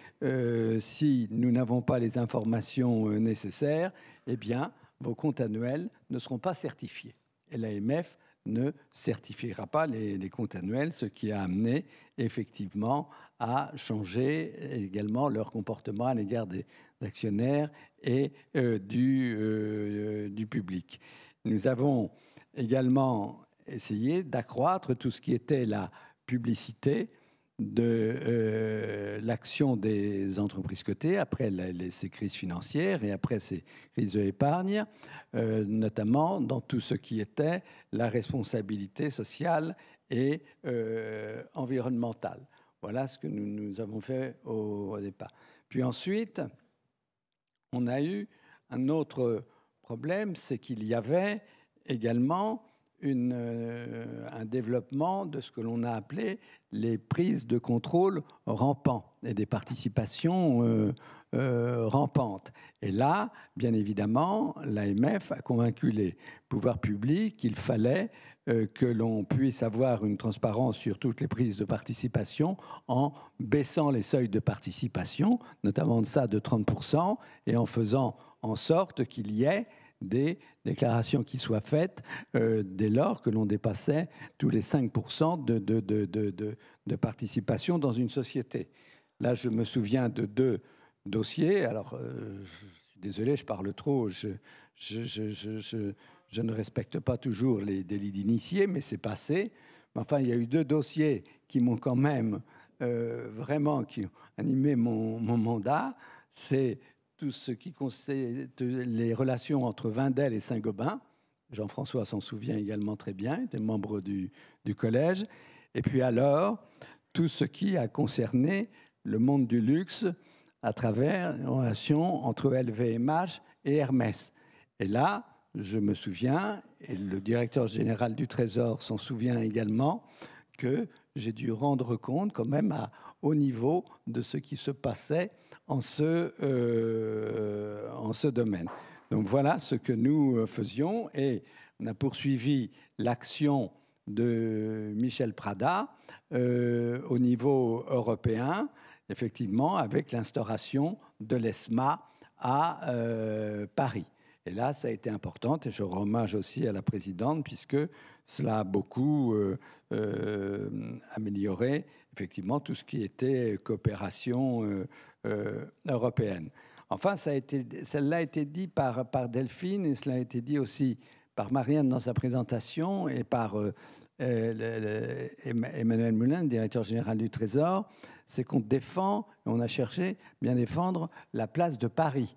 si nous n'avons pas les informations nécessaires, eh bien, vos comptes annuels ne seront pas certifiés. Et l'AMF ne certifiera pas les comptes annuels, ce qui a amené effectivement à changer également leur comportement à l'égard des actionnaires et du public. Nous avons également essayé d'accroître tout ce qui était la publicité de l'action des entreprises cotées après ces crises financières et après ces crises de l'épargne, notamment dans tout ce qui était la responsabilité sociale et environnementale. Voilà ce que nous avons fait au départ. Puis ensuite, on a eu un autre problème, c'est qu'il y avait également un développement de ce que l'on a appelé les prises de contrôle rampants et des participations rampantes. Et là, bien évidemment, l'AMF a convaincu les pouvoirs publics qu'il fallait que l'on puisse avoir une transparence sur toutes les prises de participation en baissant les seuils de participation, notamment de ça de 30%, et en faisant en sorte qu'il y ait des déclarations qui soient faites dès lors que l'on dépassait tous les 5% de participation dans une société. Là, je me souviens de 2 dossiers. Alors, je suis désolé, je parle trop. Je ne respecte pas toujours les délits d'initié, mais c'est passé. Mais enfin, il y a eu 2 dossiers qui m'ont quand même vraiment qui ont animé mon mandat. C'est tout ce qui concerne les relations entre Wendel et Saint-Gobain. Jean-François s'en souvient également très bien, il était membre du collège. Et puis alors, tout ce qui a concerné le monde du luxe à travers les relations entre LVMH et Hermès. Et là, je me souviens, et le directeur général du Trésor s'en souvient également, que j'ai dû rendre compte quand même à haut niveau de ce qui se passait en ce domaine. Donc voilà ce que nous faisions, et on a poursuivi l'action de Michel Prada au niveau européen, effectivement, avec l'instauration de l'ESMA à Paris. Et là, ça a été important, et je rends hommage aussi à la présidente, puisque cela a beaucoup amélioré, effectivement, tout ce qui était coopération européenne. Enfin, cela a été dit par Delphine, et cela a été dit aussi par Marianne dans sa présentation, et par Emmanuel Moulin, le directeur général du Trésor, c'est qu'on défend, on a cherché bien défendre la place de Paris.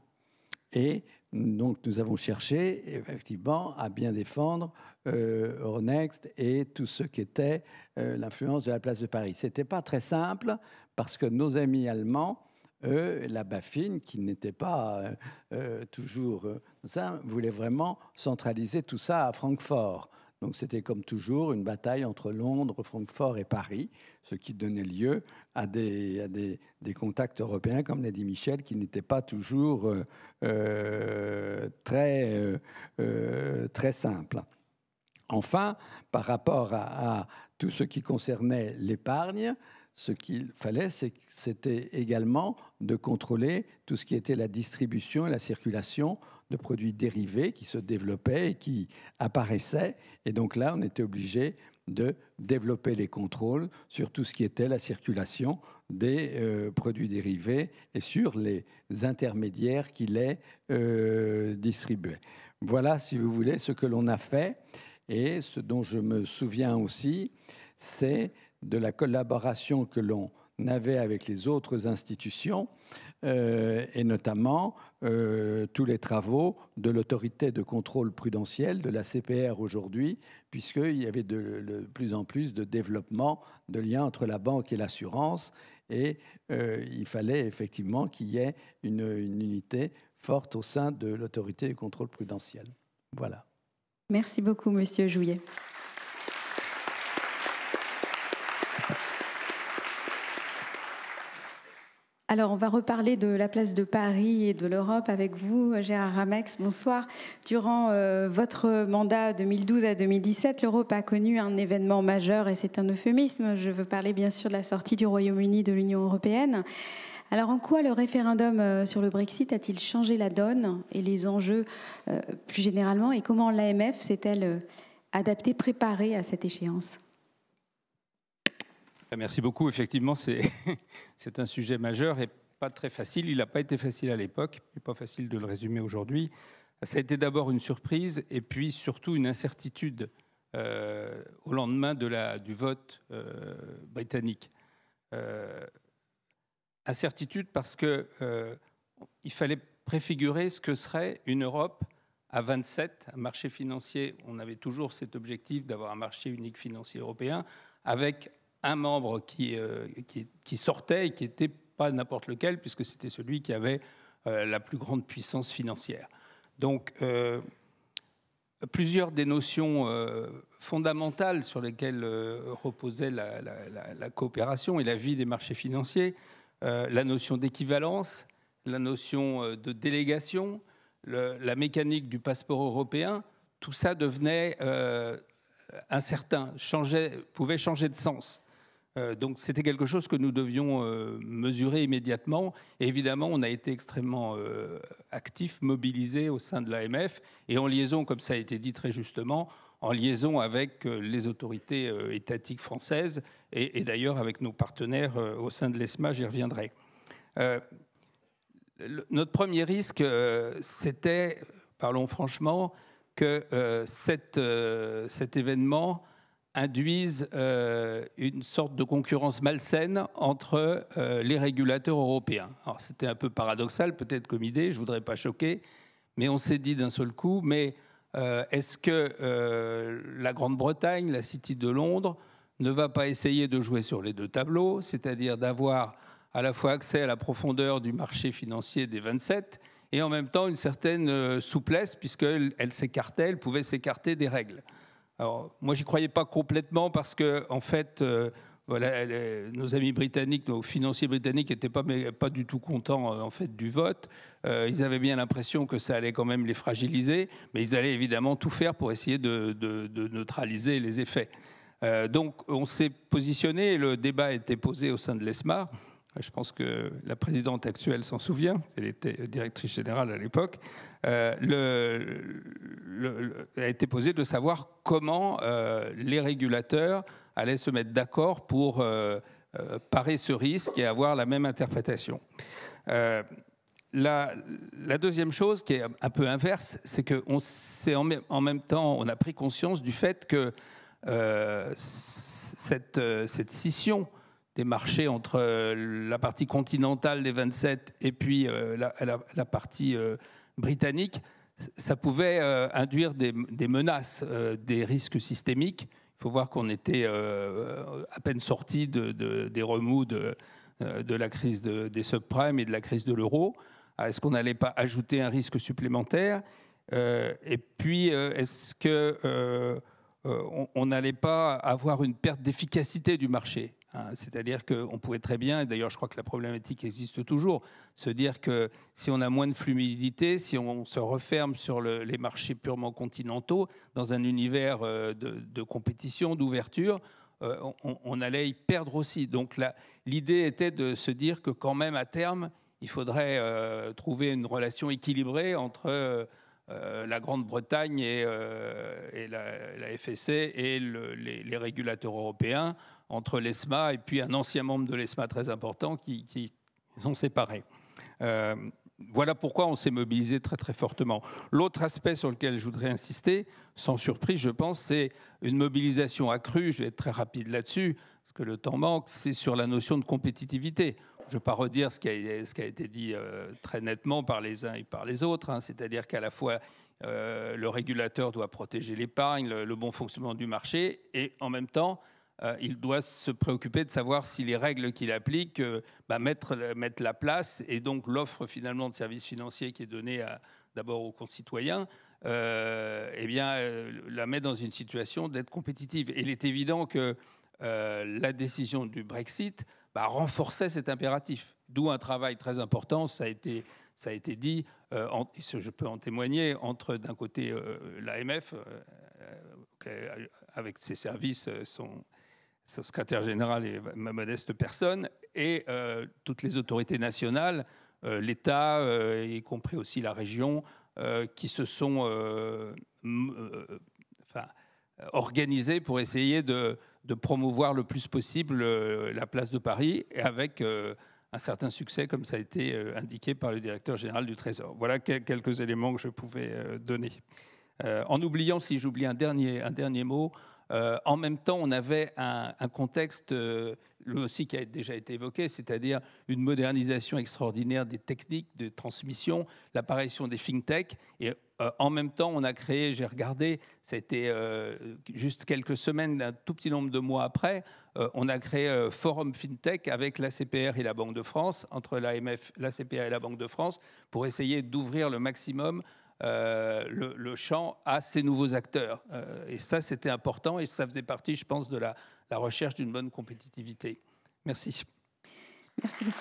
Et donc nous avons cherché effectivement à bien défendre Euronext et tout ce qui était l'influence de la place de Paris. Ce n'était pas très simple parce que nos amis allemands, eux, la BaFin, qui n'était pas toujours ça, voulait vraiment centraliser tout ça à Francfort. Donc c'était comme toujours une bataille entre Londres, Francfort et Paris, ce qui donnait lieu à des contacts européens, comme l'a dit Michel, qui n'étaient pas toujours très simples. Enfin, par rapport à tout ce qui concernait l'épargne, ce qu'il fallait, c'était également de contrôler tout ce qui était la distribution et la circulation de produits dérivés qui se développaient et qui apparaissaient. Et donc là, on était obligé de développer les contrôles sur tout ce qui était la circulation des produits dérivés et sur les intermédiaires qui les distribuaient. Voilà, si vous voulez, ce que l'on a fait. Et ce dont je me souviens aussi, c'est de la collaboration que l'on avait avec les autres institutions et notamment tous les travaux de l'autorité de contrôle prudentiel, de la CPR aujourd'hui, puisqu'il y avait de plus en plus de développement de liens entre la banque et l'assurance et il fallait effectivement qu'il y ait une unité forte au sein de l'autorité de contrôle prudentiel. Voilà. Merci beaucoup, Monsieur Jouillet. Alors, on va reparler de la place de Paris et de l'Europe avec vous, Gérard Ramex. Bonsoir. Durant votre mandat 2012 à 2017, l'Europe a connu un événement majeur et c'est un euphémisme. Je veux parler bien sûr de la sortie du Royaume-Uni de l'Union européenne. Alors, en quoi le référendum sur le Brexit a-t-il changé la donne et les enjeux plus généralement, et comment l'AMF s'est-elle adaptée, préparée à cette échéance ? Merci beaucoup. Effectivement, c'est un sujet majeur et pas très facile. Il n'a pas été facile à l'époque, et pas facile de le résumer aujourd'hui. Ça a été d'abord une surprise et puis surtout une incertitude au lendemain du vote britannique. Incertitude parce qu'il fallait préfigurer ce que serait une Europe à 27, un marché financier. On avait toujours cet objectif d'avoir un marché unique financier européen avec un membre qui sortait et qui n'était pas n'importe lequel, puisque c'était celui qui avait la plus grande puissance financière. Donc, plusieurs des notions fondamentales sur lesquelles reposait la coopération et la vie des marchés financiers, la notion d'équivalence, la notion de délégation, la mécanique du passeport européen, tout ça devenait incertain, pouvait changer de sens. Donc c'était quelque chose que nous devions mesurer immédiatement. Et évidemment, on a été extrêmement actifs, mobilisés au sein de l'AMF et en liaison, comme ça a été dit très justement, en liaison avec les autorités étatiques françaises et d'ailleurs avec nos partenaires au sein de l'ESMA, j'y reviendrai. Notre premier risque, c'était, parlons franchement, que cet événement induisent une sorte de concurrence malsaine entre les régulateurs européens. Alors, c'était un peu paradoxal, peut-être comme idée, je ne voudrais pas choquer, mais on s'est dit d'un seul coup, mais est-ce que la Grande-Bretagne, la City de Londres, ne va pas essayer de jouer sur les deux tableaux, c'est-à-dire d'avoir à la fois accès à la profondeur du marché financier des 27 et en même temps une certaine souplesse, puisqu'elle s'écartait, elle pouvait s'écarter des règles. Alors, moi, j'y croyais pas complètement parce que, en fait, voilà, nos amis britanniques, nos financiers britanniques n'étaient pas du tout contents en fait du vote. Ils avaient bien l'impression que ça allait quand même les fragiliser, mais ils allaient évidemment tout faire pour essayer de neutraliser les effets. Donc, on s'est positionné. Le débat a été posé au sein de l'ESMA. Je pense que la présidente actuelle s'en souvient, elle était directrice générale à l'époque, a été posé de savoir comment les régulateurs allaient se mettre d'accord pour parer ce risque et avoir la même interprétation. La deuxième chose, qui est un peu inverse, c'est qu'en même temps, on a pris conscience du fait que cette scission des marchés entre la partie continentale des 27 et puis la partie britannique, ça pouvait induire des menaces, des risques systémiques. Il faut voir qu'on était à peine sorti des remous de la crise des subprimes et de la crise de l'euro. Est-ce qu'on n'allait pas ajouter un risque supplémentaire? Et puis, est-ce qu'on n'allait pas avoir une perte d'efficacité du marché? C'est-à-dire qu'on pouvait très bien, et d'ailleurs je crois que la problématique existe toujours, se dire que si on a moins de fluidité, si on se referme sur les marchés purement continentaux, dans un univers de compétition, d'ouverture, on allait y perdre aussi. Donc l'idée était de se dire que quand même à terme, il faudrait trouver une relation équilibrée entre la Grande-Bretagne et la FSC et les régulateurs européens, entre l'ESMA et puis un ancien membre de l'ESMA très important qui sont séparés. Voilà pourquoi on s'est mobilisé très très fortement. L'autre aspect sur lequel je voudrais insister, sans surprise je pense, c'est une mobilisation accrue, je vais être très rapide là-dessus, parce que le temps manque, c'est sur la notion de compétitivité. Je ne vais pas redire ce qui a été dit très nettement par les uns et par les autres, c'est-à-dire qu'à la fois le régulateur doit protéger l'épargne, le bon fonctionnement du marché, et en même temps, il doit se préoccuper de savoir si les règles qu'il applique mettent la place, et donc l'offre finalement de services financiers qui est donnée d'abord aux concitoyens, la met dans une situation d'être compétitive. Et il est évident que la décision du Brexit renforçait cet impératif, d'où un travail très important, ça a été dit, je peux en témoigner, entre d'un côté l'AMF, avec ses services, son secrétaire général et ma modeste personne, et toutes les autorités nationales, l'État, y compris aussi la région, qui se sont organisées pour essayer de promouvoir le plus possible la place de Paris, et avec un certain succès, comme ça a été indiqué par le directeur général du Trésor. Voilà quelques éléments que je pouvais donner. En oubliant, si j'oublie un dernier mot, en même temps, on avait un contexte, lui aussi, qui a déjà été évoqué, c'est-à-dire une modernisation extraordinaire des techniques de transmission, l'apparition des think-tech. Et en même temps, on a créé, j'ai regardé, ça a été juste quelques semaines, un tout petit nombre de mois après, on a créé Forum FinTech avec l'ACPR et la Banque de France, entre l'AMF, l'ACPR et la Banque de France, pour essayer d'ouvrir le maximum le champ à ces nouveaux acteurs. Et ça, c'était important, et ça faisait partie, je pense, de la recherche d'une bonne compétitivité. Merci. Merci beaucoup.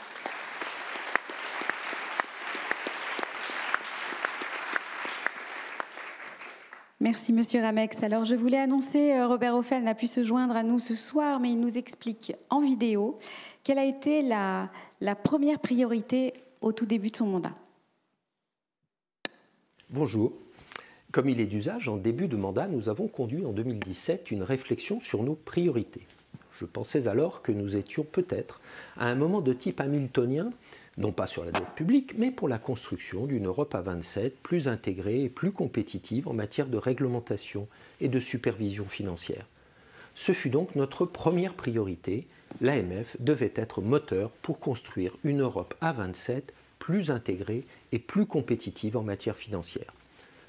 Merci, Monsieur Ramex. Alors, je voulais annoncer, Robert Ophèle n'a pu se joindre à nous ce soir, mais il nous explique en vidéo quelle a été la première priorité au tout début de son mandat. Bonjour. Comme il est d'usage, en début de mandat, nous avons conduit en 2017 une réflexion sur nos priorités. Je pensais alors que nous étions peut-être à un moment de type hamiltonien, non pas sur la dette publique, mais pour la construction d'une Europe à 27 plus intégrée et plus compétitive en matière de réglementation et de supervision financière. Ce fut donc notre première priorité. L'AMF devait être moteur pour construire une Europe à 27 plus intégrée et plus compétitive en matière financière.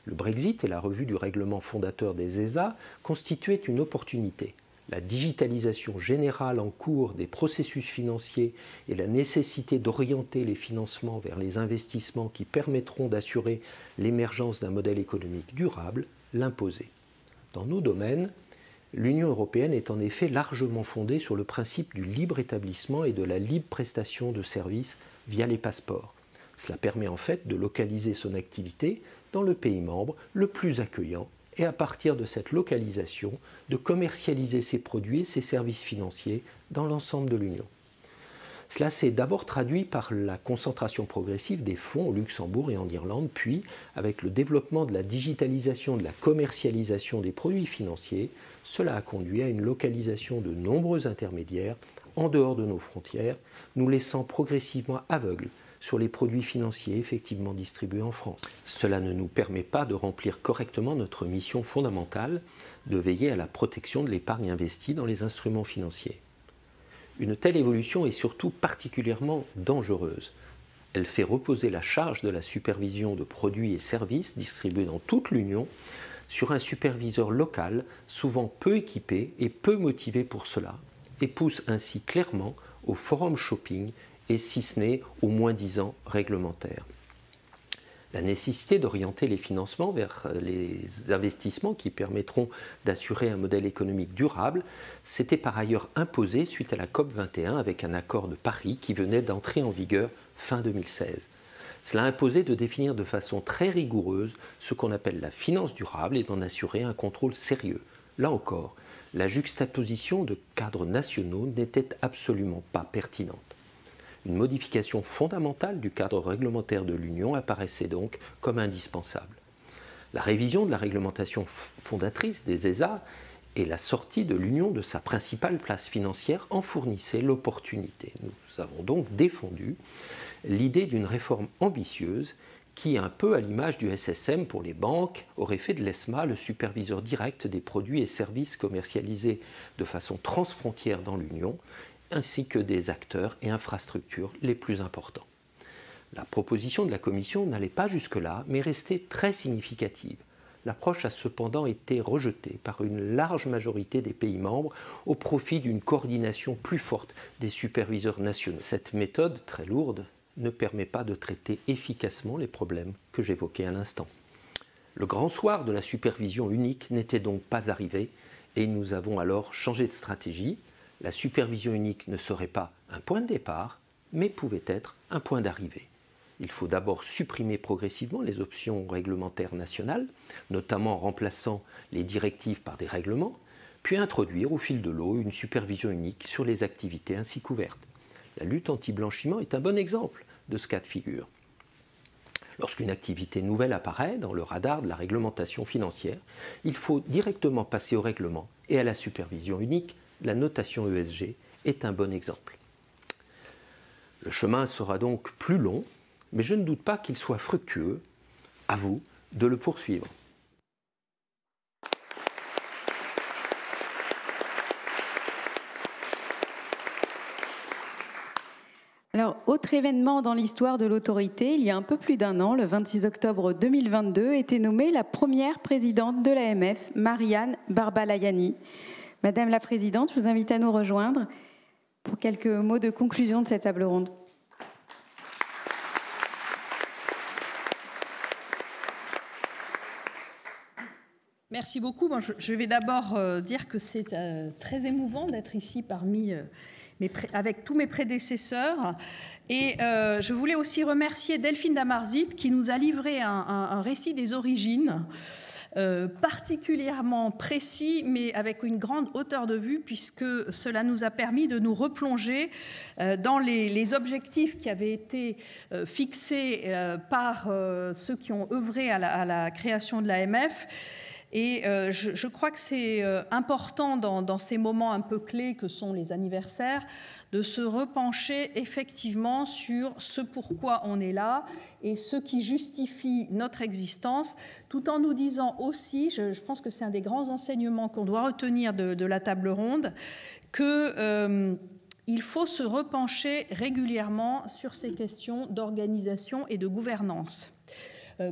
Le Brexit et la revue du règlement fondateur des ESA constituaient une opportunité. La digitalisation générale en cours des processus financiers et la nécessité d'orienter les financements vers les investissements qui permettront d'assurer l'émergence d'un modèle économique durable l'imposaient. Dans nos domaines, l'Union européenne est en effet largement fondée sur le principe du libre établissement et de la libre prestation de services via les passeports. Cela permet en fait de localiser son activité dans le pays membre le plus accueillant et à partir de cette localisation, de commercialiser ses produits et ses services financiers dans l'ensemble de l'Union. Cela s'est d'abord traduit par la concentration progressive des fonds au Luxembourg et en Irlande, puis avec le développement de la digitalisation de la commercialisation des produits financiers, cela a conduit à une localisation de nombreux intermédiaires en dehors de nos frontières, nous laissant progressivement aveugles sur les produits financiers effectivement distribués en France. Cela ne nous permet pas de remplir correctement notre mission fondamentale de veiller à la protection de l'épargne investie dans les instruments financiers. Une telle évolution est surtout particulièrement dangereuse. Elle fait reposer la charge de la supervision de produits et services distribués dans toute l'Union sur un superviseur local, souvent peu équipé et peu motivé pour cela, et pousse ainsi clairement au forum shopping et si ce n'est au moins-disant réglementaire. La nécessité d'orienter les financements vers les investissements qui permettront d'assurer un modèle économique durable s'était par ailleurs imposée suite à la COP21 avec un accord de Paris qui venait d'entrer en vigueur fin 2016. Cela imposait de définir de façon très rigoureuse ce qu'on appelle la finance durable et d'en assurer un contrôle sérieux. Là encore, la juxtaposition de cadres nationaux n'était absolument pas pertinente. Une modification fondamentale du cadre réglementaire de l'Union apparaissait donc comme indispensable. La révision de la réglementation fondatrice des ESA et la sortie de l'Union de sa principale place financière en fournissaient l'opportunité. Nous avons donc défendu l'idée d'une réforme ambitieuse qui, un peu à l'image du SSM pour les banques, aurait fait de l'ESMA le superviseur direct des produits et services commercialisés de façon transfrontière dans l'Union, ainsi que des acteurs et infrastructures les plus importants. La proposition de la Commission n'allait pas jusque-là, mais restait très significative. L'approche a cependant été rejetée par une large majorité des pays membres au profit d'une coordination plus forte des superviseurs nationaux. Cette méthode, très lourde, ne permet pas de traiter efficacement les problèmes que j'évoquais à l'instant. Le grand soir de la supervision unique n'était donc pas arrivé et nous avons alors changé de stratégie. La supervision unique ne serait pas un point de départ, mais pouvait être un point d'arrivée. Il faut d'abord supprimer progressivement les options réglementaires nationales, notamment en remplaçant les directives par des règlements, puis introduire au fil de l'eau une supervision unique sur les activités ainsi couvertes. La lutte anti-blanchiment est un bon exemple de ce cas de figure. Lorsqu'une activité nouvelle apparaît dans le radar de la réglementation financière, il faut directement passer au règlement et à la supervision unique. La notation ESG est un bon exemple. Le chemin sera donc plus long, mais je ne doute pas qu'il soit fructueux. À vous de le poursuivre. Alors, autre événement dans l'histoire de l'autorité, il y a un peu plus d'un an, le 26 octobre 2022, était nommée la première présidente de l'AMF, Marianne Barbalayani. Madame la Présidente, je vous invite à nous rejoindre pour quelques mots de conclusion de cette table ronde. Merci beaucoup. Bon, je vais d'abord dire que c'est très émouvant d'être ici parmi avec tous mes prédécesseurs. Et je voulais aussi remercier Delphine Damarzit qui nous a livré un récit des origines particulièrement précis, mais avec une grande hauteur de vue, puisque cela nous a permis de nous replonger dans les objectifs qui avaient été fixés par ceux qui ont œuvré à la création de l'AMF. Et je crois que c'est important dans ces moments un peu clés que sont les anniversaires de se repencher effectivement sur ce pourquoi on est là et ce qui justifie notre existence, tout en nous disant aussi, je pense que c'est un des grands enseignements qu'on doit retenir de la table ronde, que il faut se repencher régulièrement sur ces questions d'organisation et de gouvernance.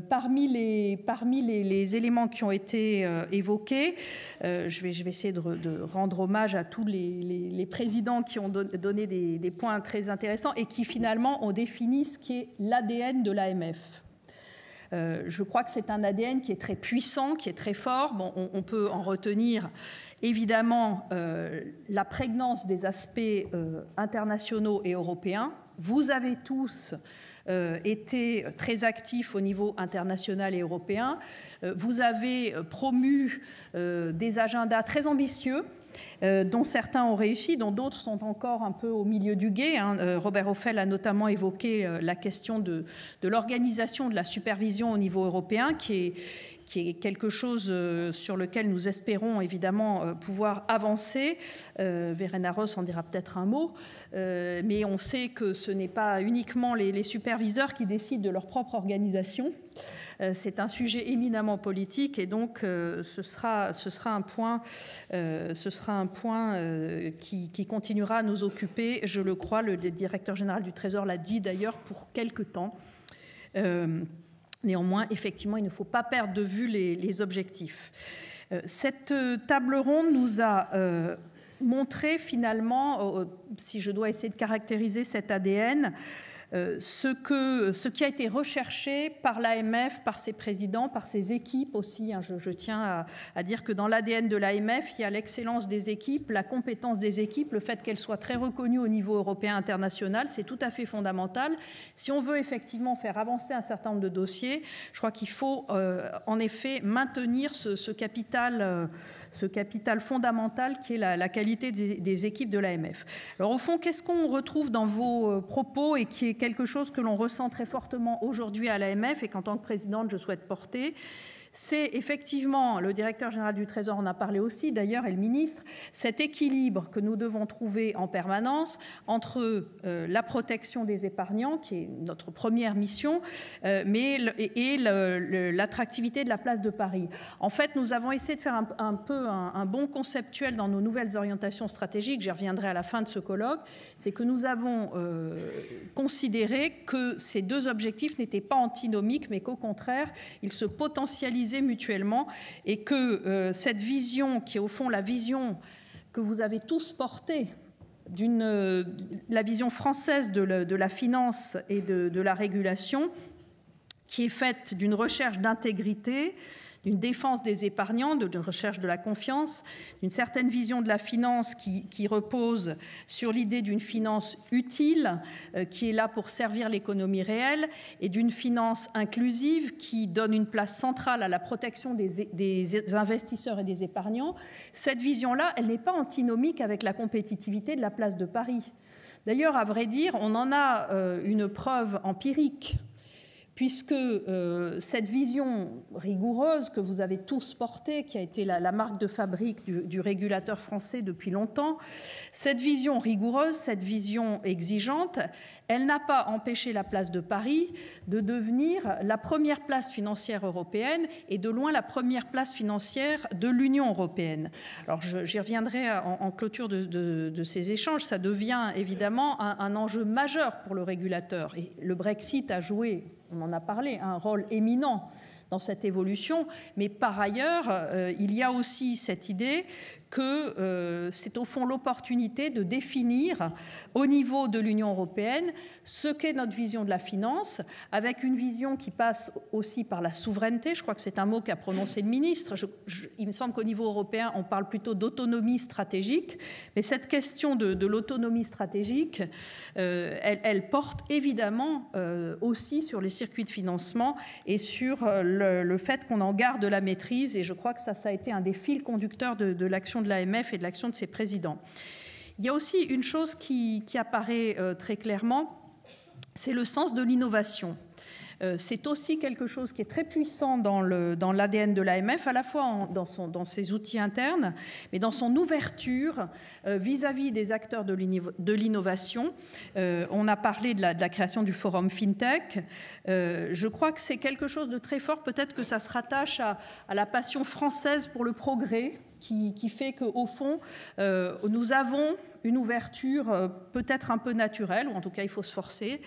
Parmi les éléments qui ont été évoqués, je vais essayer de rendre hommage à tous les présidents qui ont donné des points très intéressants et qui finalement ont défini ce qui est l'ADN de l'AMF. Je crois que c'est un ADN qui est très puissant, qui est très fort. Bon, on peut en retenir évidemment la prégnance des aspects internationaux et européens. Vous avez tous été très actifs au niveau international et européen. Vous avez promu des agendas très ambitieux, dont certains ont réussi, dont d'autres sont encore un peu au milieu du gué. Robert Ophel a notamment évoqué la question de l'organisation de la supervision au niveau européen, qui est quelque chose sur lequel nous espérons évidemment pouvoir avancer. Verena Ross en dira peut-être un mot, mais on sait que ce n'est pas uniquement les superviseurs superviseurs qui décident de leur propre organisation. C'est un sujet éminemment politique et donc ce sera un point qui continuera à nous occuper, je le crois. Le directeur général du Trésor l'a dit d'ailleurs pour quelque temps. Néanmoins, effectivement, il ne faut pas perdre de vue les objectifs. Cette table ronde nous a montré finalement, si je dois essayer de caractériser cet ADN, ce qui a été recherché par l'AMF, par ses présidents, par ses équipes aussi. Je tiens à dire que dans l'ADN de l'AMF, il y a l'excellence des équipes, la compétence des équipes, le fait qu'elles soient très reconnues au niveau européen, international, c'est tout à fait fondamental. Si on veut effectivement faire avancer un certain nombre de dossiers, je crois qu'il faut en effet maintenir ce capital fondamental qui est la qualité des équipes de l'AMF. Alors au fond, qu'est-ce qu'on retrouve dans vos propos et qui est quelque chose que l'on ressent très fortement aujourd'hui à l'AMF et qu'en tant que présidente, je souhaite porter? C'est effectivement, le directeur général du Trésor en a parlé aussi d'ailleurs, et le ministre, cet équilibre que nous devons trouver en permanence entre la protection des épargnants, qui est notre première mission, et l'attractivité de la place de Paris. En fait, nous avons essayé de faire un bond conceptuel dans nos nouvelles orientations stratégiques, j'y reviendrai à la fin de ce colloque, c'est que nous avons considéré que ces deux objectifs n'étaient pas antinomiques, mais qu'au contraire, ils se potentialisaient mutuellement et que cette vision qui est au fond la vision que vous avez tous portée, la vision française de la finance et de la régulation, qui est faite d'une recherche d'intégrité, d'une défense des épargnants, de recherche de la confiance, d'une certaine vision de la finance qui repose sur l'idée d'une finance utile, qui est là pour servir l'économie réelle, et d'une finance inclusive qui donne une place centrale à la protection des investisseurs et des épargnants. Cette vision-là, elle n'est pas antinomique avec la compétitivité de la place de Paris. D'ailleurs, à vrai dire, on en a une preuve empirique, puisque cette vision rigoureuse que vous avez tous portée, qui a été la marque de fabrique du régulateur français depuis longtemps, cette vision rigoureuse, cette vision exigeante, elle n'a pas empêché la place de Paris de devenir la première place financière européenne et de loin la première place financière de l'Union européenne. Alors j'y reviendrai en clôture de ces échanges. Ça devient évidemment un enjeu majeur pour le régulateur. Et le Brexit a joué, on en a parlé, un rôle éminent dans cette évolution. Mais par ailleurs, il y a aussi cette idée que c'est au fond l'opportunité de définir au niveau de l'Union européenne ce qu'est notre vision de la finance, avec une vision qui passe aussi par la souveraineté. Je crois que c'est un mot qu'a prononcé le ministre. Il me semble qu'au niveau européen, on parle plutôt d'autonomie stratégique. Mais cette question de l'autonomie stratégique, elle porte évidemment aussi sur les circuits de financement et sur le fait qu'on en garde la maîtrise. Et je crois que ça a été un des fils conducteurs de l'action de l'AMF et de l'action de ses présidents. Il y a aussi une chose qui apparaît très clairement, c'est le sens de l'innovation. C'est aussi quelque chose qui est très puissant dans l'ADN de l'AMF, à la fois dans ses outils internes, mais dans son ouverture vis-à-vis des acteurs de l'innovation. On a parlé de la création du forum FinTech. Je crois que c'est quelque chose de très fort. Peut-être que ça se rattache à la passion française pour le progrès, qui fait qu'au fond, nous avons une ouverture peut-être un peu naturelle, ou en tout cas il faut se forcer,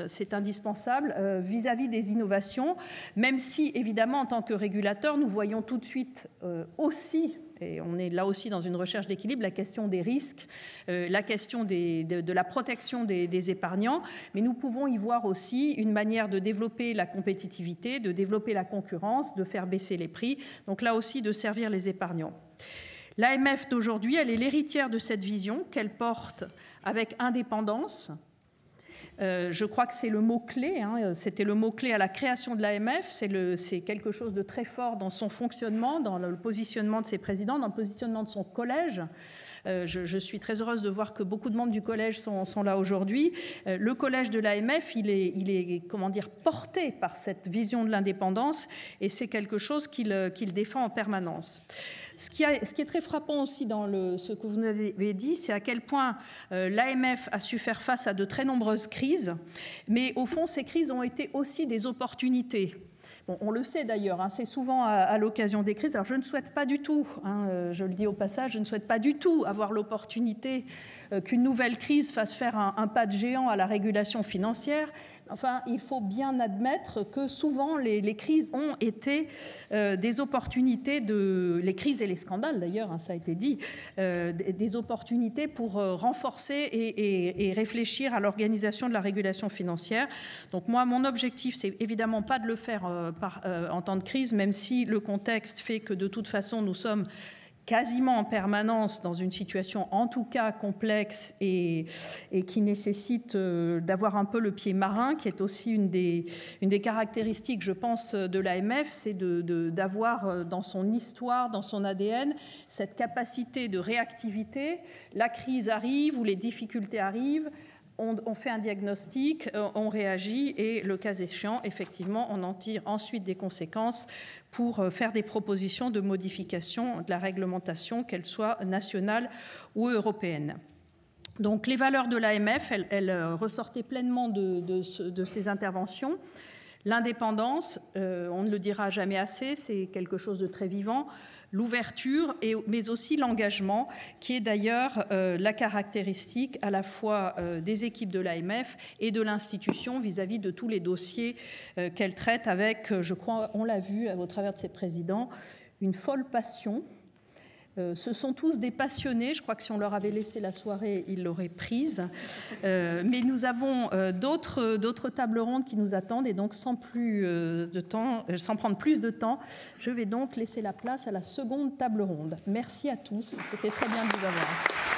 c'est indispensable, vis-à-vis des innovations, même si évidemment en tant que régulateur, nous voyons tout de suite aussi, et on est là aussi dans une recherche d'équilibre, la question des risques, la question de la protection des épargnants, mais nous pouvons y voir aussi une manière de développer la compétitivité, de développer la concurrence, de faire baisser les prix, donc là aussi de servir les épargnants. L'AMF d'aujourd'hui, elle est l'héritière de cette vision qu'elle porte avec indépendance. Je crois que c'est le mot-clé, c'était le mot-clé à la création de l'AMF, c'est quelque chose de très fort dans son fonctionnement, dans le positionnement de ses présidents, dans le positionnement de son collège. Je suis très heureuse de voir que beaucoup de membres du collège sont là aujourd'hui. Le collège de l'AMF, il est comment dire, porté par cette vision de l'indépendance et c'est quelque chose qu'il défend en permanence. Ce qui est très frappant aussi dans ce que vous nous avez dit, c'est à quel point l'AMF a su faire face à de très nombreuses crises, mais au fond, ces crises ont été aussi des opportunités. Bon, on le sait d'ailleurs, hein, c'est souvent à l'occasion des crises. Alors je ne souhaite pas du tout, je le dis au passage, je ne souhaite pas du tout avoir l'opportunité qu'une nouvelle crise fasse faire un pas de géant à la régulation financière. Enfin, il faut bien admettre que souvent les crises ont été des opportunités, les crises et les scandales d'ailleurs, hein, ça a été dit, des opportunités pour renforcer et réfléchir à l'organisation de la régulation financière. Donc moi, mon objectif, c'est évidemment pas de le faire en temps de crise, même si le contexte fait que de toute façon nous sommes quasiment en permanence dans une situation en tout cas complexe et qui nécessite d'avoir un peu le pied marin, qui est aussi une des caractéristiques, je pense, de l'AMF, c'est d'avoir dans son histoire, dans son ADN, cette capacité de réactivité. La crise arrive ou les difficultés arrivent, on fait un diagnostic, on réagit et, le cas échéant, effectivement, on en tire ensuite des conséquences pour faire des propositions de modification de la réglementation, qu'elle soit nationale ou européenne. Donc les valeurs de l'AMF, elles ressortaient pleinement de ces interventions. L'indépendance, on ne le dira jamais assez, c'est quelque chose de très vivant. L'ouverture, mais aussi l'engagement, qui est d'ailleurs la caractéristique à la fois des équipes de l'AMF et de l'institution vis-à-vis de tous les dossiers qu'elle traite avec, je crois, on l'a vu au travers de ses présidents, une folle passion. Ce sont tous des passionnés. Je crois que si on leur avait laissé la soirée, ils l'auraient prise. Mais nous avons d'autres tables rondes qui nous attendent. Et donc, sans prendre plus de temps, je vais donc laisser la place à la seconde table ronde. Merci à tous. C'était très bien de vous avoir.